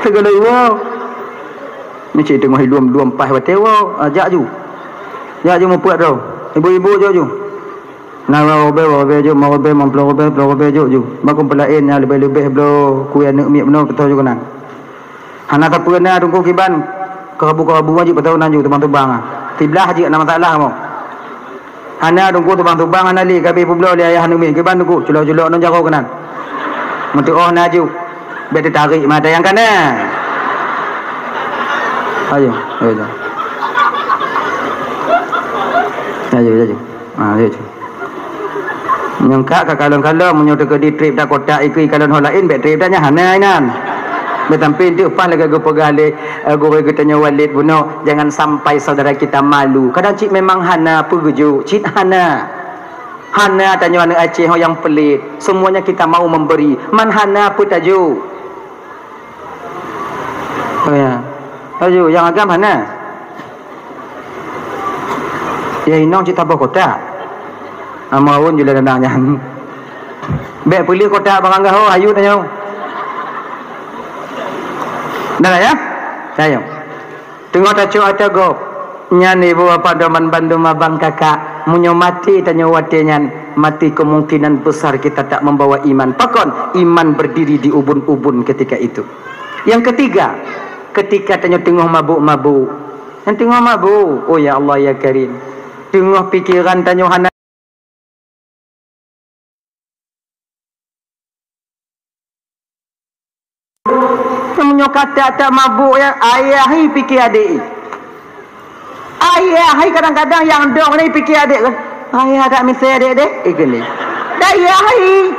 Segole wo. Ni cik tengah luam pas wate wo jaju. Jaju mo puat tu. Ibu-ibu ju. Nawa obe jo mau obe memplo obe jo makum pelain nya lebih blo ku anak mi beno betul juga nan hana ta peuna tunggu kiban kabu wajib betul nan ju tebang tiblah haji nama masalah mo hana tunggu tebang hana li kabe publo li ayah anu mi kiban tunggu culo non jago kanan menti oh naju bete tarik mata yang kana ayo ayo nyangka kalau menyuruh ke di trip dah kota ikui kalau holain bet trip dah hana inan betampin tu pas lagi go pegale go tanya Walid buno jangan sampai saudara kita malu kadang cik memang hana pegeju cik hana tanya anak Aceh yang pelit semuanya kita mau memberi man hana pun taju ya taju yang agam hana ya inong cik tabah kota Amawun juga dandangnya. Bek pilih kota Bangangga ho ayu tanya. Dah ya? Saya. Tengok tacu atago. Nyan ibu apa doman bandum abang kakak munyo mati tanya watenyan mati kemungkinan besar kita tak membawa iman. Pakon iman berdiri di ubun-ubun ketika itu. Yang ketiga, ketika tanya tengah mabuk-mabuk. Yang tengah mabuk. Oh ya Allah ya Karim. Tengah pikiran tanya hana menyo kata tak mabuk yang ayah hi fikir adik ayah hi kadang-kadang yang dong ni fikir adik ayah tak misal adik dek gini dah ayah hi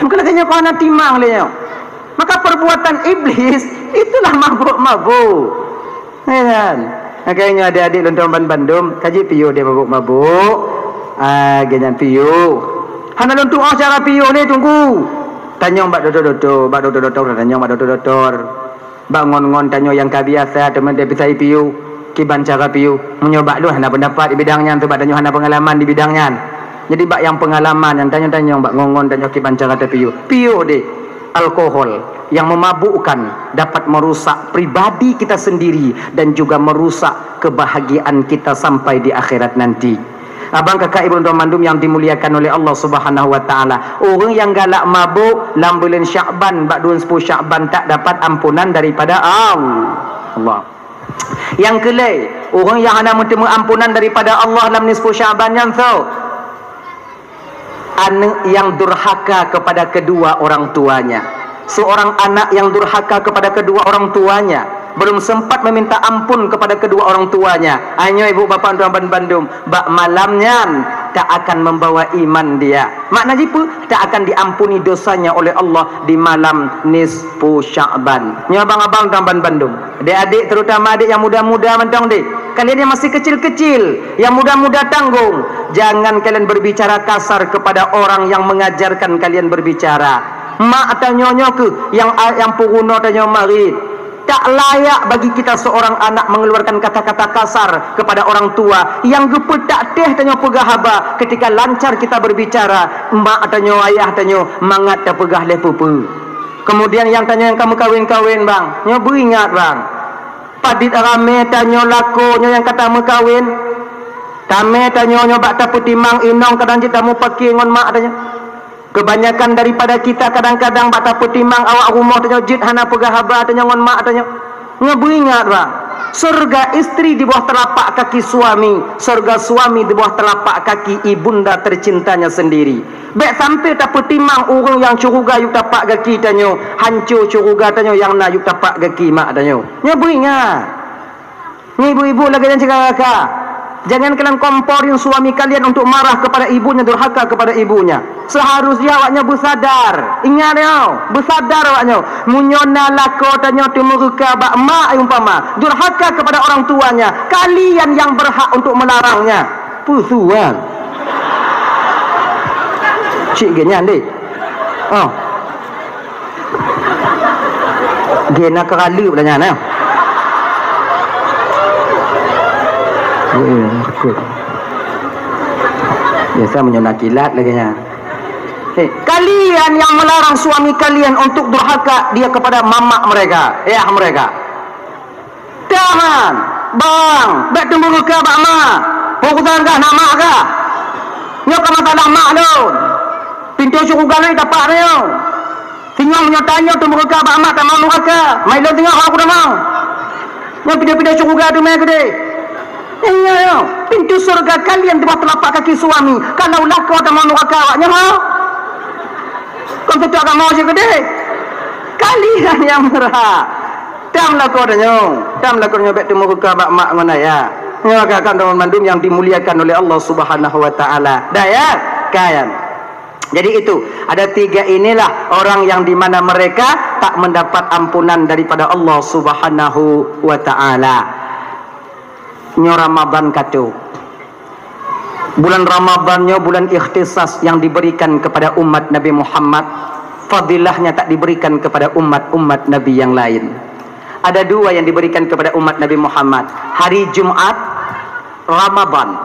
mungkin katanya kau nak timang dia maka perbuatan iblis itulah mabuk-mabuk kan makanya adik-adik lontong bandum kaji piyo dia mabuk-mabuk ganyan piyo hana lontong cara piyo ni tunggu tanyong bak dodo tanyong bak dodo bak ngon tanyong yang kabiasa teman dia bisa piu kiban cara piu menyoba lu hana pendapat di bidangnya tu bak tanyong hana pengalaman di bidangnya jadi bak yang pengalaman yang tanyong bak ngon tanyong kiban cara piu de alkohol yang memabukkan dapat merusak pribadi kita sendiri dan juga merusak kebahagiaan kita sampai di akhirat nanti. Abang kakak ibu dan mandum yang dimuliakan oleh Allah Subhanahu wa taala. Orang yang galak mabuk dalam bulan Syakban, bak 10 Syakban tak dapat ampunan daripada Allah. Yang kelai, orang yang hana bertemu ampunan daripada Allah dalam nisfu Syakban yang so. Anak yang durhaka kepada kedua orang tuanya. Seorang anak yang durhaka kepada kedua orang tuanya belum sempat meminta ampun kepada kedua orang tuanya. Hanya ibu bapa tuan bandum bak malamnya tak akan membawa iman dia. Makna jipu tak akan diampuni dosanya oleh Allah di malam nisfu Sya'ban. Ni abang-abang tuan bandum. Adik-adik terutama adik yang muda-muda mentang dik. Kalian yang masih kecil-kecil, yang muda-muda tanggung, jangan kalian berbicara kasar kepada orang yang mengajarkan kalian berbicara. Mak atau nyonyo ke yang puruno atau marid. Tak layak bagi kita seorang anak mengeluarkan kata-kata kasar kepada orang tua yang gepet tak teh tanyo pegah haba ketika lancar kita berbicara. Mak tanyo ayah tanyo mangat tak pegah le pupu. Kemudian yang tanyo yang kamu kawin-kawin bang, nyo beringat bang. Padit rame tanyo lako nyo yang kata mu kawin. Tame tanyo nyo bak tak putimang inong kadang kita mu pakai ngon mak tanyo. Kebanyakan daripada kita kadang-kadang bak tak putimang awak rumah tanyo jit hana pegah haba tanyo ngon mak tanyo. Nyo beringat bang. Surga istri di bawah telapak kaki suami, surga suami di bawah telapak kaki ibunda tercintanya sendiri. Baik sampai tak petimang orang yang curuga yuk tapak kaki tanyo, hancur curuga tanyo yang nak yuk tapak kaki mak tanyo. Nya beringat. Ni ibu-ibu lagi yang cakap, jangan kalian komporin suami kalian untuk marah kepada ibunya, durhaka kepada ibunya. Seharusnya awaknya bersadar. Ingat ya, bersadar awaknya. Munyona lako tanyo tumuruka bak mak umpama, durhaka kepada orang tuanya. Kalian yang berhak untuk melarangnya. Pusuan. Cik genyan deh. Oh. Gena keralu belanya nah. Biasa menyona kilat lagi nya. Kalian yang melarang suami kalian untuk durhaka dia kepada mamak mereka, ayah mereka. Jangan, bang, baik tunggu ke bak mak. Hukuman kah nak mak kah? Nyo kan tak nak mak don. Pintu cukup galai dapat nyo. Tinggal menyatanya tunggu ke bak mak tak mau durhaka. Mai lo tengok aku dah mau. Yang pindah-pindah cukup gadu mai gede. Iya, pintu surga kalian di bawah telapak kaki suami. Kalau lah kau tak mau durhaka awaknya mau. Kau tak akan mau je gede. Kalian yang merah. Tam lah kau denyo. Tam lah kau nyobek temu ke bak mak mana ya. Nyakakan daun mandum yang dimuliakan oleh Allah Subhanahu wa taala. Dah ya, kalian. Jadi itu, ada 3 inilah orang yang di mana mereka tak mendapat ampunan daripada Allah Subhanahu wa taala. Nyo Ramadan katu. Bulan Ramadannya bulan ikhtisas yang diberikan kepada umat Nabi Muhammad. Fadilahnya tak diberikan kepada umat-umat Nabi yang lain. Ada 2 yang diberikan kepada umat Nabi Muhammad. Hari Jumat, Ramadan.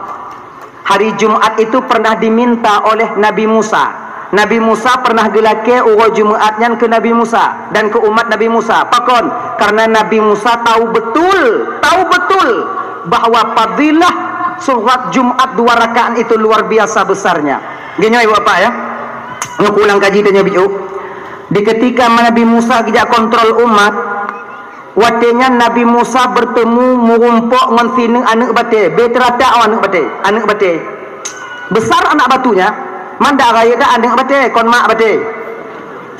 Hari Jumat itu pernah diminta oleh Nabi Musa. Nabi Musa pernah gelake uro Jumatnya ke Nabi Musa dan ke umat Nabi Musa. Pakon, karena Nabi Musa tahu betul bahawa fadilah surat Jumat 2 rakaat itu luar biasa besarnya. Gini ibu bapak ya. Aku ulang kaji tanya biu. Di ketika Nabi Musa kijak kontrol umat, watenya Nabi Musa bertemu mengumpuk ngan sini anak bate, beterata anak bate. Besar anak batunya, manda raya dah anak bate, kon mak bate.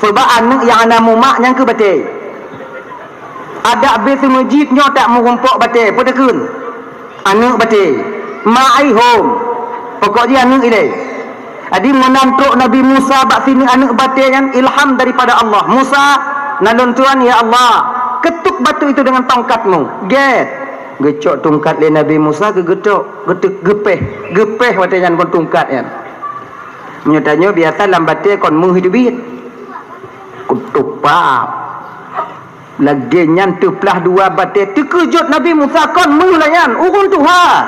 Sebab anak yang anak mak yang ke bate. Ada besi masjidnya tak mengumpuk bate, pedekun. Anak bate, mak ai home. Pokoknya anak ini. Adi menantuk Nabi Musa bak sini anak bate yang ilham daripada Allah. Musa, nalun Tuhan ya Allah. Ketuk batu itu dengan tongkatmu. Gecok tongkat le Nabi Musa ke getuk gepeh watenya kon tongkat ya. Menyatanya biasa lambatnya kon menghidupit. Kutuk pap. Lagi nyantu pelah 2 bate terkejut Nabi Musa kon mulayan urun Tuhan.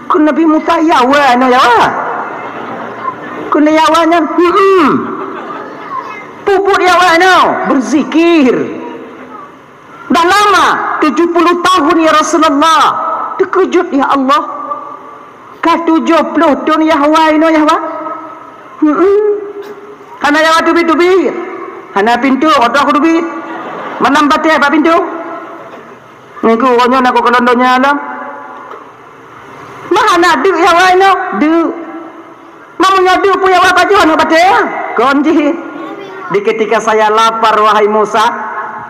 Kun Nabi Musa yawa no yawa. Kun yawanya puput yawa no berzikir. Dah lama 70 tahun ya Rasulullah. Terkejut ya Allah. Ka 70 tahun Yahwa ino Yahwa. Hana Yahwa tubi. Hana pintu otak tubi. Manam bate apa pintu? Niku onyo nak ko londonya alam. Mahana du Yahwa ino du. Mamunya du pu Yahwa baju anu bate. Konji. Di ketika saya lapar wahai Musa,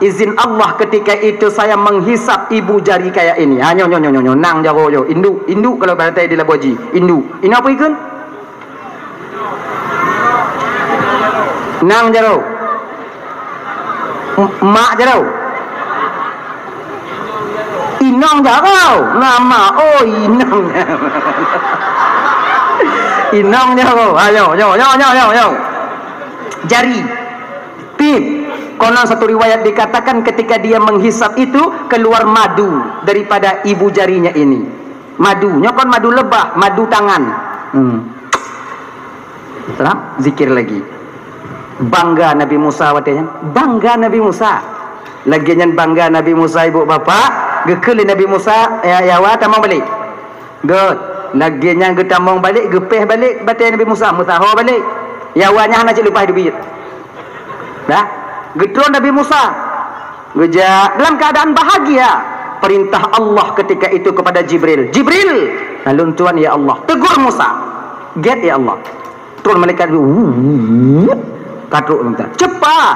izin Allah ketika itu saya menghisap ibu jari kayak ini. Ha nyo nang jaro yo. Induk kalau batai di laboji. Induk. Ini apa ikun? Nang jaro. Mak jaro. Inang jaro. Nama inang. Inang jaro. Ayo. Jari. Pip. Konon satu riwayat dikatakan ketika dia menghisap itu keluar madu daripada ibu jarinya ini. Madunya kon madu lebah, madu tangan. Terap zikir lagi. Bangga Nabi Musa watenya. Bangga Nabi Musa. Laginya bangga Nabi Musa ibu bapa. Gekeli Nabi Musa ya wa tamang balik. Good. Laginya getamong balik, gepeh balik batai Nabi Musa, mutaho balik. Ya wanya hana cik lupa hidup. Dah. Getron Nabi Musa geja dalam keadaan bahagia. Perintah Allah ketika itu kepada Jibril. Lalu Tuhan ya Allah tegur Musa. Get ya Allah. Turun malaikat katruk minta. Cepat.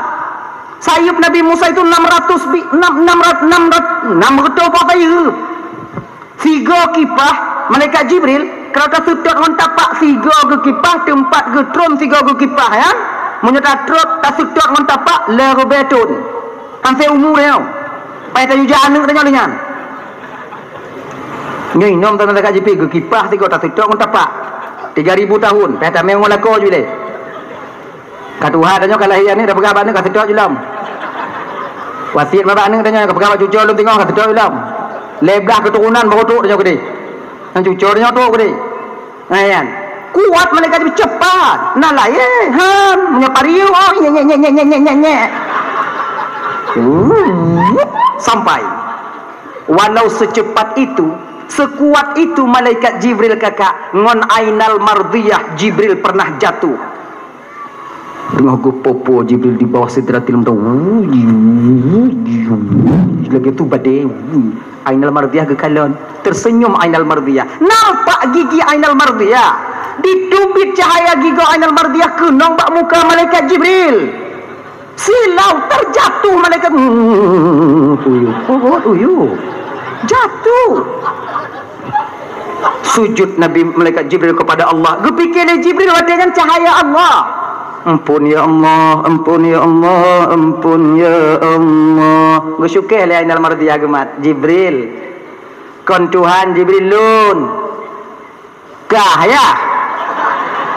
Sayup Nabi Musa itu 600 apa ya? 3 kipah malaikat Jibril kalau tak tutup dengan tapak 3 ke kipah tempat getron 3 ke kipah ya. Menyerta truk tak sudah mentapak lero beton sampai umur dia pai tayu jangan katanya lingan ni nom tak nak kaji pergi kipah tiga tak sudah mentapak 3.000 tahun. Peta memang lako je le. Kat Tuhan tanya kalahian ni dah pegang ni kat sedok je lam. Wasiat babak ni tanya kat pegang cucu lu tengok kat sedok je lam. Leblah keturunan baru tu tanya gede. Yang cucu tanya tu gede. Ayan. Kuat mereka cepat. Nah lah ye, punya pariu oh nye. Sampai. Walau secepat itu, sekuat itu malaikat Jibril kakak ngon ainal mardiyah Jibril pernah jatuh. Tengah popo Jibril di bawah sidratil muntaha. Lagi tu badai. Ainal mardiyah kekalon. Tersenyum ainal mardiyah. Nampak gigi ainal mardiyah. Ditubit cahaya gigi ainal mardiyah kenong bak muka malaikat Jibril. Silau terjatuh malaikat. Uyuh. Jatuh. Sujud Nabi malaikat Jibril kepada Allah. Gepikirnya Jibril dengan cahaya Allah. Ampun ya Allah, ampun ya Allah, ampun ya Allah. Bersyukur le ainal mardiyah gemat Jibril. Kon Tuhan Jibril lun. Kah ya?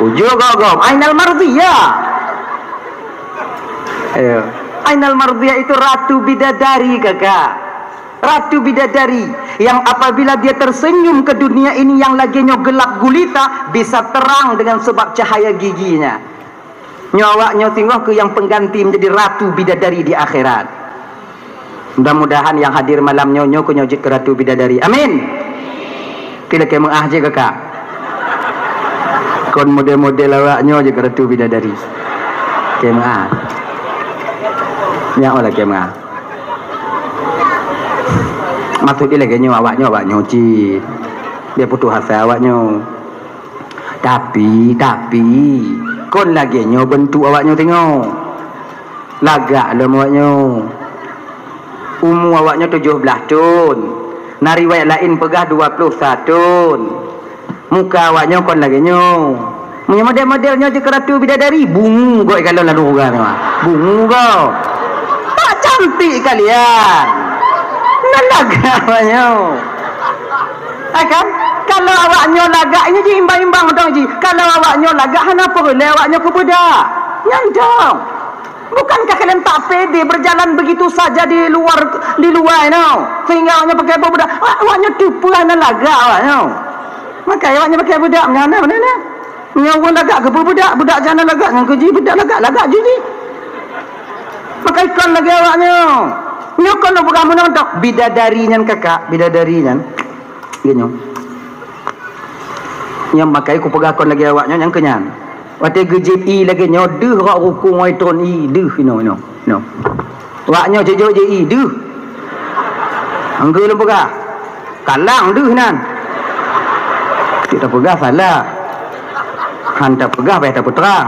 Ujung gogom ainal mardiyah. Ayo. Ainal mardiyah itu ratu bidadari kakak. Ratu bidadari yang apabila dia tersenyum ke dunia ini yang laginya gelap gulita bisa terang dengan sebab cahaya giginya. Nyawaknya tinggal ke yang pengganti menjadi ratu bidadari di akhirat. Mudah-mudahan yang hadir malam nyonyo ku nyojit ke ratu bidadari. Amin. Kira ke mengah je kakak. Kon model-model awaknya je ke ratu bidadari. Ke mengah. Ya Allah ke mengah. Maksud dia lagi awaknya cik. Dia putus asa awaknya. Tapi kon lagi bentuk awaknya tengok. Lagak dalam awaknya. Umur awaknya 17 tahun. Nah riwayat lain pegah 21 tahun. Muka awaknya kon lagi punya model-modelnya je keratu bidadari. Bungu kau kalau lalu orang mah. Bungu kau. Tak cantik kalian. Nah lagak awaknya. Kan? Kalau awaknya lagak ini je imbang-imbang tau ji. Kalau awaknya lagak kenapa boleh awaknya ke budak? Nyandang. Bukankah kalian tak pede berjalan begitu saja di luar no? Sehingga awaknya pakai budak. Awaknya tipu ana lagak awaknya. Maka awaknya pakai budak mana? Nyawa lagak ke budak jangan lagak dengan keji budak lagak ji. Maka ikon lagi awaknya. Nyokon lo bukan menonton bidadari nyan kakak, bidadari nyan. Gini. Yang makai ku pegakon lagi awaknya yang kenyan. Waktu gejip i lagi nyo deh rak ruku ngoi ton i deh no. Waknya jejo je i deh. Angge lu pegah. Kalang deh nan. Kita pegah salah. Hanta pegah bae tak terang.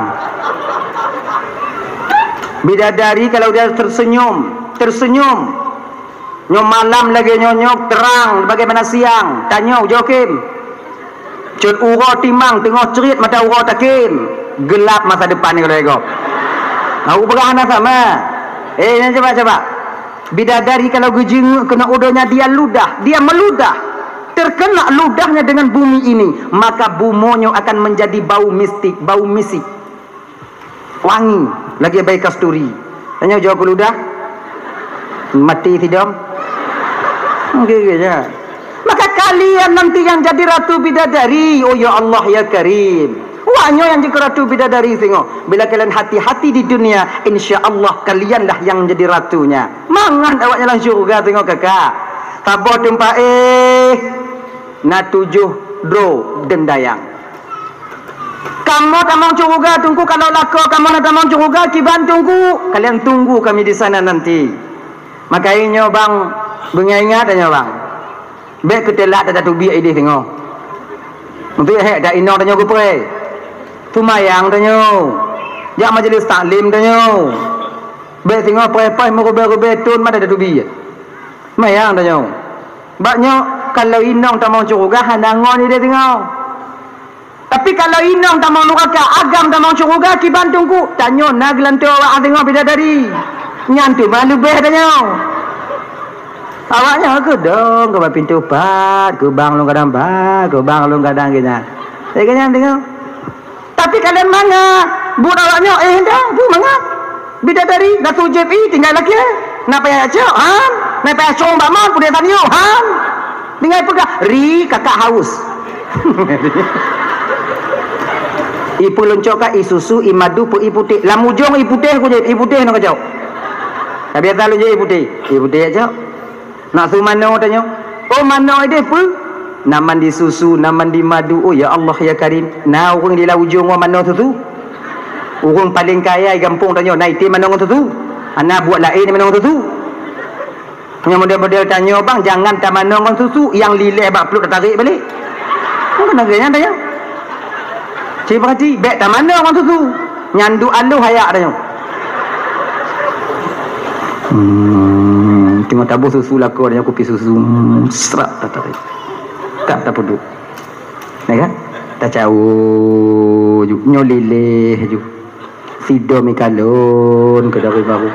Bidadari kalau dia tersenyum. Nyom malam lagi nyonyok terang bagaimana siang. Tanya Jokim. Cut uro timang tengok cerit mata uro takin. Gelap masa depan ni kalau ego. Aku berana sama. Ini coba. Bidadari kalau gejeng kena udonya dia meludah. Terkena ludahnya dengan bumi ini, maka bumonyo akan menjadi bau mistik, bau misik. Wangi, lagi baik kasturi. Tanya jawab ke ludah. Mati tidak? Gitu. Maka kalian nanti yang jadi ratu bidadari. Oh ya Allah ya Karim. Wahnya yang jadi ratu bidadari tengok. Bila kalian hati-hati di dunia, insya Allah kalianlah yang jadi ratunya. Mangan awaknya lang syurga tengok kakak. Tabor tempat na 7 dro dendayang. Kamu tak mau syurga tunggu kalau lako kamu tak mau syurga kiban tunggu. Kalian tunggu kami di sana nanti. Makanya bang bengingat tanya bang. Baik ketelak tak tu biar ide tengok. Untuk dak ino tanya ku pre. Tu mayang tanya. Jak majlis taklim tanya. Baik tengok pre-pre merubah-rubah tun mana dak tu biar. Mayang tanya. Baknya kalau inong tak mau curuga handangon ide tengok. Tapi kalau inong tak mau nuraka agam tak mau curuga kiban tunggu. Tanya nak gelantu awak tengok bidadari. Nyantu malu beh tanya. Awaknya ke dong ke pintu 4, ke bang lu kadang ba, ke bang lu kadang gini. Saya kena tengok. Tapi kalian mana? Buat awaknya, dah, bu mana? Bidadari, Datuk JP, tinggal lagi Napa yang acak, han? Napa yang cong baman, pun dia tanya, han? Tinggal pegang, ri, kakak haus. Ipu loncok ka isusu imadu pu iputih. Lamujong iputih ku je, iputih nak kacau. Tapi tak lu je iputih. Iputih aja. Nak su mano tanya. Oh mano ide pu? Naman di susu, naman di madu. Oh ya Allah ya Karim. Nah urang di laujong wa mano tu. Urang paling kaya di kampung tanya, "Nai ti mano tu?" Ana buat lain mano tu. Yang model-model tanya, "Bang, jangan tak mano susu yang lilih bak peluk tarik balik." Kan agaknya tanya. Cik berhati, beg tak mana orang tu? Nyandu alu hayak tanya. Tengok tabuh susu lah kau, dia kopi susu. Serap tak tarik. Tak peduk. Nah kan? Tak jauh. Nyolilih je. Sido mikalon ke dari baru.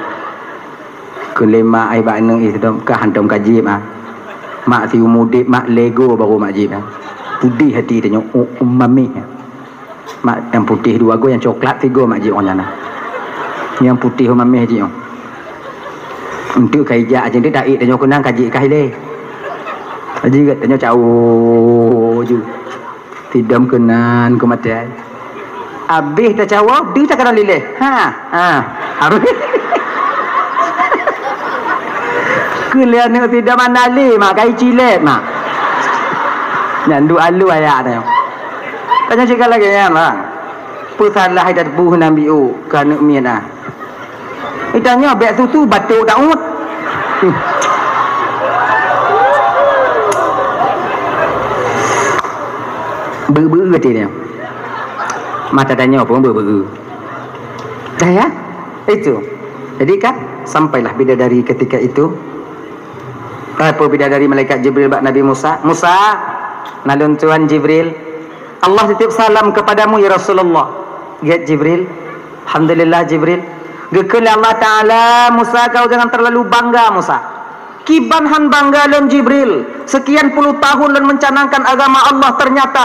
Kelema ai bak nang isdom ka hantam kaji mah. Mak si umudip mak lego baru mak jib. Pudih hati tanya mami. Mak yang putih dua go, yang coklat tiga mak jib orang jana. Yang putih mami haji on. Untuk kaijak aja dia taik tanya kenang kaji kai le. Haji kat tanya jauh ju. Tidam kenan ke mati. Habis tak jawab, dia tak kena lilih. Harus. Kalian nak tidak mana le mak kai cilet mak. Nyandu alu ayak tanya. Tanya cakap lagi ya bang. Pusalah hidat buh nabi u kana miana. Itanya beg susu batuk tak ut. Ber-ber kata dia. Mata tanya pun ber-ber. Dah ya? Itu. Jadi kan sampailah bidadari ketika itu. Apa bidadari malaikat Jibril bak Nabi Musa? Musa, nalun Tuhan Jibril. Allah titip salam kepadamu ya Rasulullah. Get Jibril. Alhamdulillah Jibril. Gekali Allah Ta'ala, Musa kau jangan terlalu bangga Musa. Kiban han bangga lon Jibril. Sekian puluh tahun lon mencanangkan agama Allah, ternyata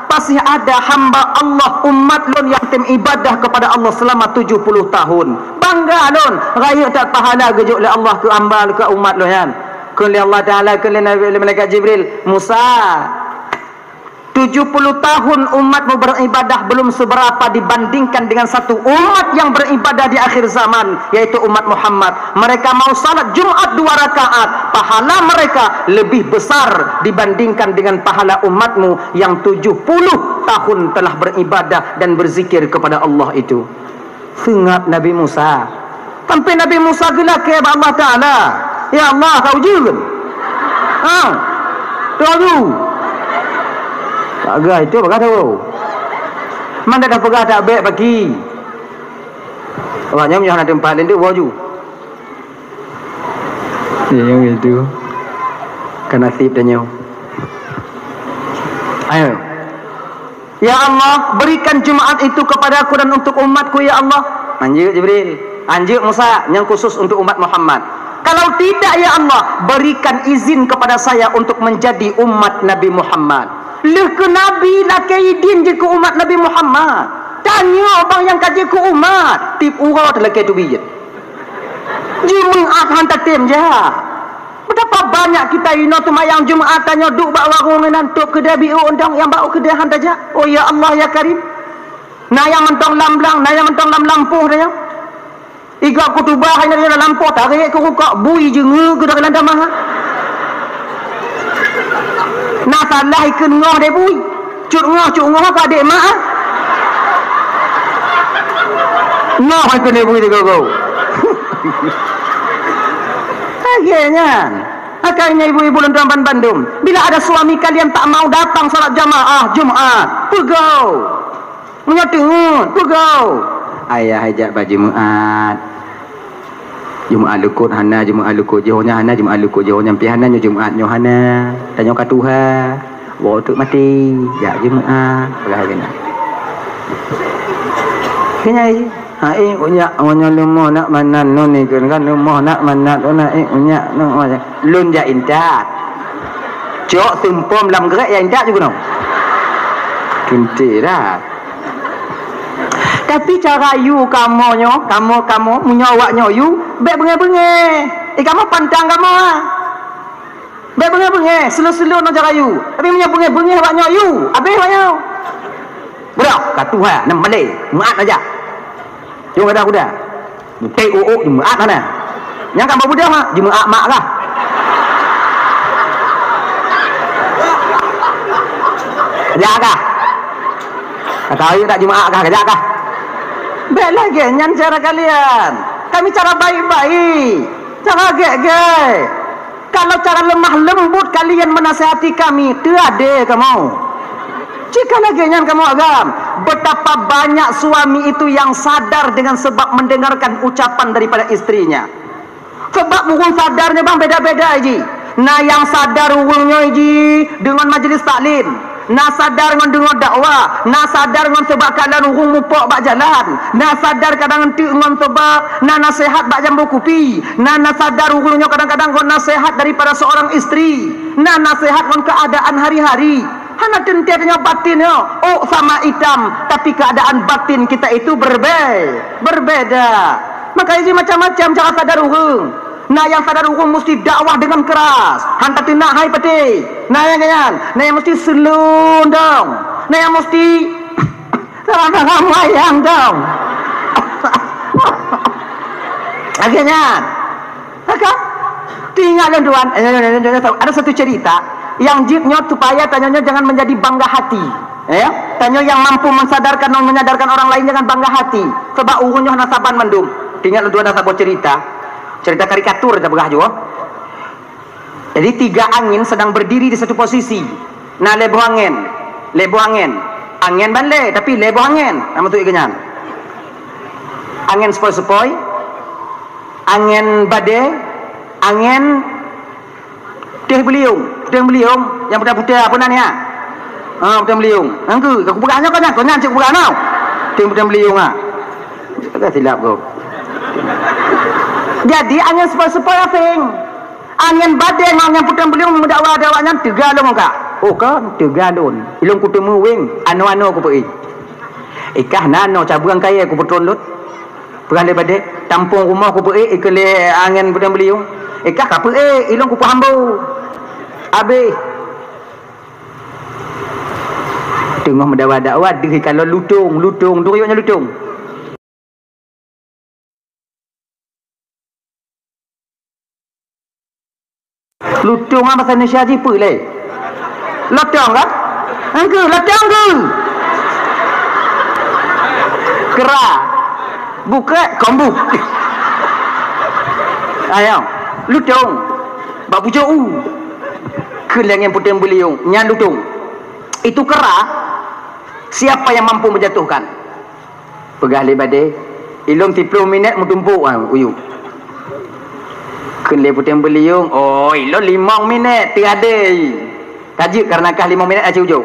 masih ada hamba Allah umat lon yang tim ibadah kepada Allah selama 70 tahun. Bangga lon. Raya tak pahala gejuk oleh Allah ke hamba ke umat lon kan. Kali Allah Ta'ala kali Nabi malaikat Jibril, Musa 70 tahun umatmu beribadah belum seberapa dibandingkan dengan satu umat yang beribadah di akhir zaman, yaitu umat Muhammad. Mereka mau salat Jumat 2 rakaat, pahala mereka lebih besar dibandingkan dengan pahala umatmu yang 70 tahun telah beribadah dan berzikir kepada Allah itu. Sengap Nabi Musa. Sampai Nabi Musa gelak ke Allah Ta'ala, ya Allah kau juga tahu agak itu apa tahu mana dah pegah tak baik bagi awaknya punya tempat lain tu waju yang itu kan nasib tanya ayo ya Allah berikan Jumaat itu kepada aku dan untuk umatku ya Allah. Anjir Jibril, anjir Musa yang khusus untuk umat Muhammad. Kalau tidak ya Allah, berikan izin kepada saya untuk menjadi umat Nabi Muhammad. Leh ke Nabi lah kaidin je ke umat Nabi Muhammad. Tanya abang yang kaji ke umat. Tip urau telah ke tu bijak. Jumaat hantar tim je. Betapa banyak kita ino tu mayang Jumaat tanya duk bak warung nantuk kedai biu undang yang bau kedai hantar je. Oh ya Allah ya Karim. Nah yang mentong lamblang, nah yang mentong lam lampuh dia. Iga kutubah ini dalam lampu tarik ke rukak bui je nge ke dalam damah. Nak salah ikan ngoh dia bui. Cut ngoh ke adik mak ah. Ngoh ikan dia bui dia kau. Akhirnya akhirnya ibu-ibu dan tuan Bandung, bila ada suami kalian tak mau datang salat jamaah Jumaat, pegau. Menyatut, pegau. Ayah ajak baju Jumaat. Jumaat lukut hana, Jumaat lukut johnya hana, Jumaat lukut johnya pihana nyo Jumaat nyo hana. Tanya ka Tuhan, wa tu mati, ya Jumaat, bagaimana? Kena ai. Unya lemah nak manan no ni kan lemah nak manat ona unya no lun ja indat. Cok tumpom lam gerak ya indat juga no. Kinti dah. Tapi cara you kamu menyawaknya you baik bengeh-bengeh. Kamu pantang kamu ah. Baik bengeh-bengeh, slow-slow no cara you. Tapi punya bengeh-bengeh awaknya you. Habis awaknya. Bro, katu ha, nam Malay. Maat aja. Yo ada kuda. Mutai di maat mana? Yang kan budak mak, di maat mak lah. Kerja kah? Kata ayu tak Jumaat kah? Kerja kah? Baik lagi, nyan cara kalian. Kami cara baik-baik. Cara gek-gek. Kalau cara lemah lembut kalian menasihati kami, tiada kamu. Jika lagi nyan kamu agam. Betapa banyak suami itu yang sadar dengan sebab mendengarkan ucapan daripada istrinya. Sebab mungkin sadarnya bang beda-beda aja. Nah yang sadar urungnya aja dengan majlis taklim. Nah sadar dengan dengar dakwah. Nah sadar dengan sebab kadang urung mupok bak jalan. Nah sadar kadang nanti dengan sebab nah nasihat bak jambu kopi. Nah sadar urungnya kadang-kadang dengan nasihat daripada seorang istri. Nah nasihat dengan keadaan hari-hari. Hana tentianya batinnya oh sama hitam, tapi keadaan batin kita itu berbeda. Maka ini macam-macam cara sadar urung. Nah yang sadar urung mesti dakwah dengan keras. Hanta tindak hai peti. Nah yang kanyan, nah yang mesti selun dong. Nah yang mesti sama-sama wayang dong. Akhirnya, maka tinggal tuan. Ada satu cerita yang jibnya supaya tanyanya jangan menjadi bangga hati. Ya, tanya yang mampu mensadarkan dan menyadarkan orang lain jangan bangga hati. Sebab urungnya nasaban mendung. Tinggal tuan nasabah cerita karikatur kita begah juga. Jadi 3 angin sedang berdiri di satu posisi. Nah lebo angin, angin balik tapi lebo angin. Nama tu ikannya. Angin sepoi-sepoi, angin badai, angin teh beliung yang putih-putih apa namanya? Putih beliung. Angku, aku bukannya kau cik bukan tau. Teh putih beliung ah. Tak silap kau. Jadi angin sepoi-sepoi asing. Angin badai angin putih beliung mendakwa-dakwanya tegalung kak. Oh kan tegalun. Ilung kutemu wing anu-anu aku pergi. Ikah nano cabuang kaya aku bertondot. Bukan daripada tampung rumah aku pergi ikele angin putih beliung. Ikah kapa ilung ku hambu. Habis tengah mendakwa-dakwa diri kalau lutung duruyuknya lutung. Lutung apa bahasa Indonesia je apa leh? Lotong kan? Lotong ke? Kera. Buka kombu. Ayo, lutung. Bak pucuk keleng yang putih beliung, nyan lutung. Itu kera. Siapa yang mampu menjatuhkan? Pegah lebade. Ilung 30 minit mutumpuk uyu. Keleng putih beliung. Oh, ilung 5 minit tiada. Kaji karena kah 5 minit aja ujung.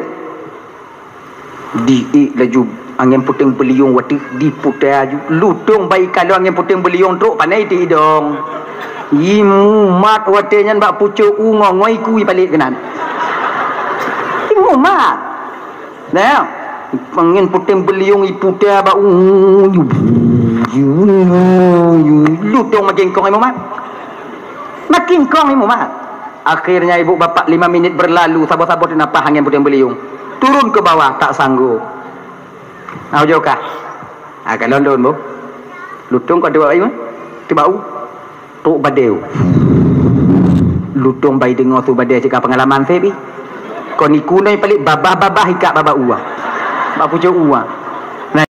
Di laju angin putih beliung waktu di putih aju. Lutung baik kalau angin putih beliung truk pandai di dong. Imu mat watenya bak pucuk ngoi kui balik kenan. Imu mat. Nah, angin putih beliung ipu dia bak lutung makin kong imu mat. Makin kong imu mat. Akhirnya ibu bapak 5 minit berlalu sabar-sabar dinapah angin putih beliung. Turun ke bawah tak sanggup. Nah, jauh kah? Agak London bu. Lutung kau dua imu? Tibau. Tuk badeu lutung bayi dengar tu badai cakap pengalaman saya bi kau ni kunai pelik babah hikap babah uang bak pucuk uang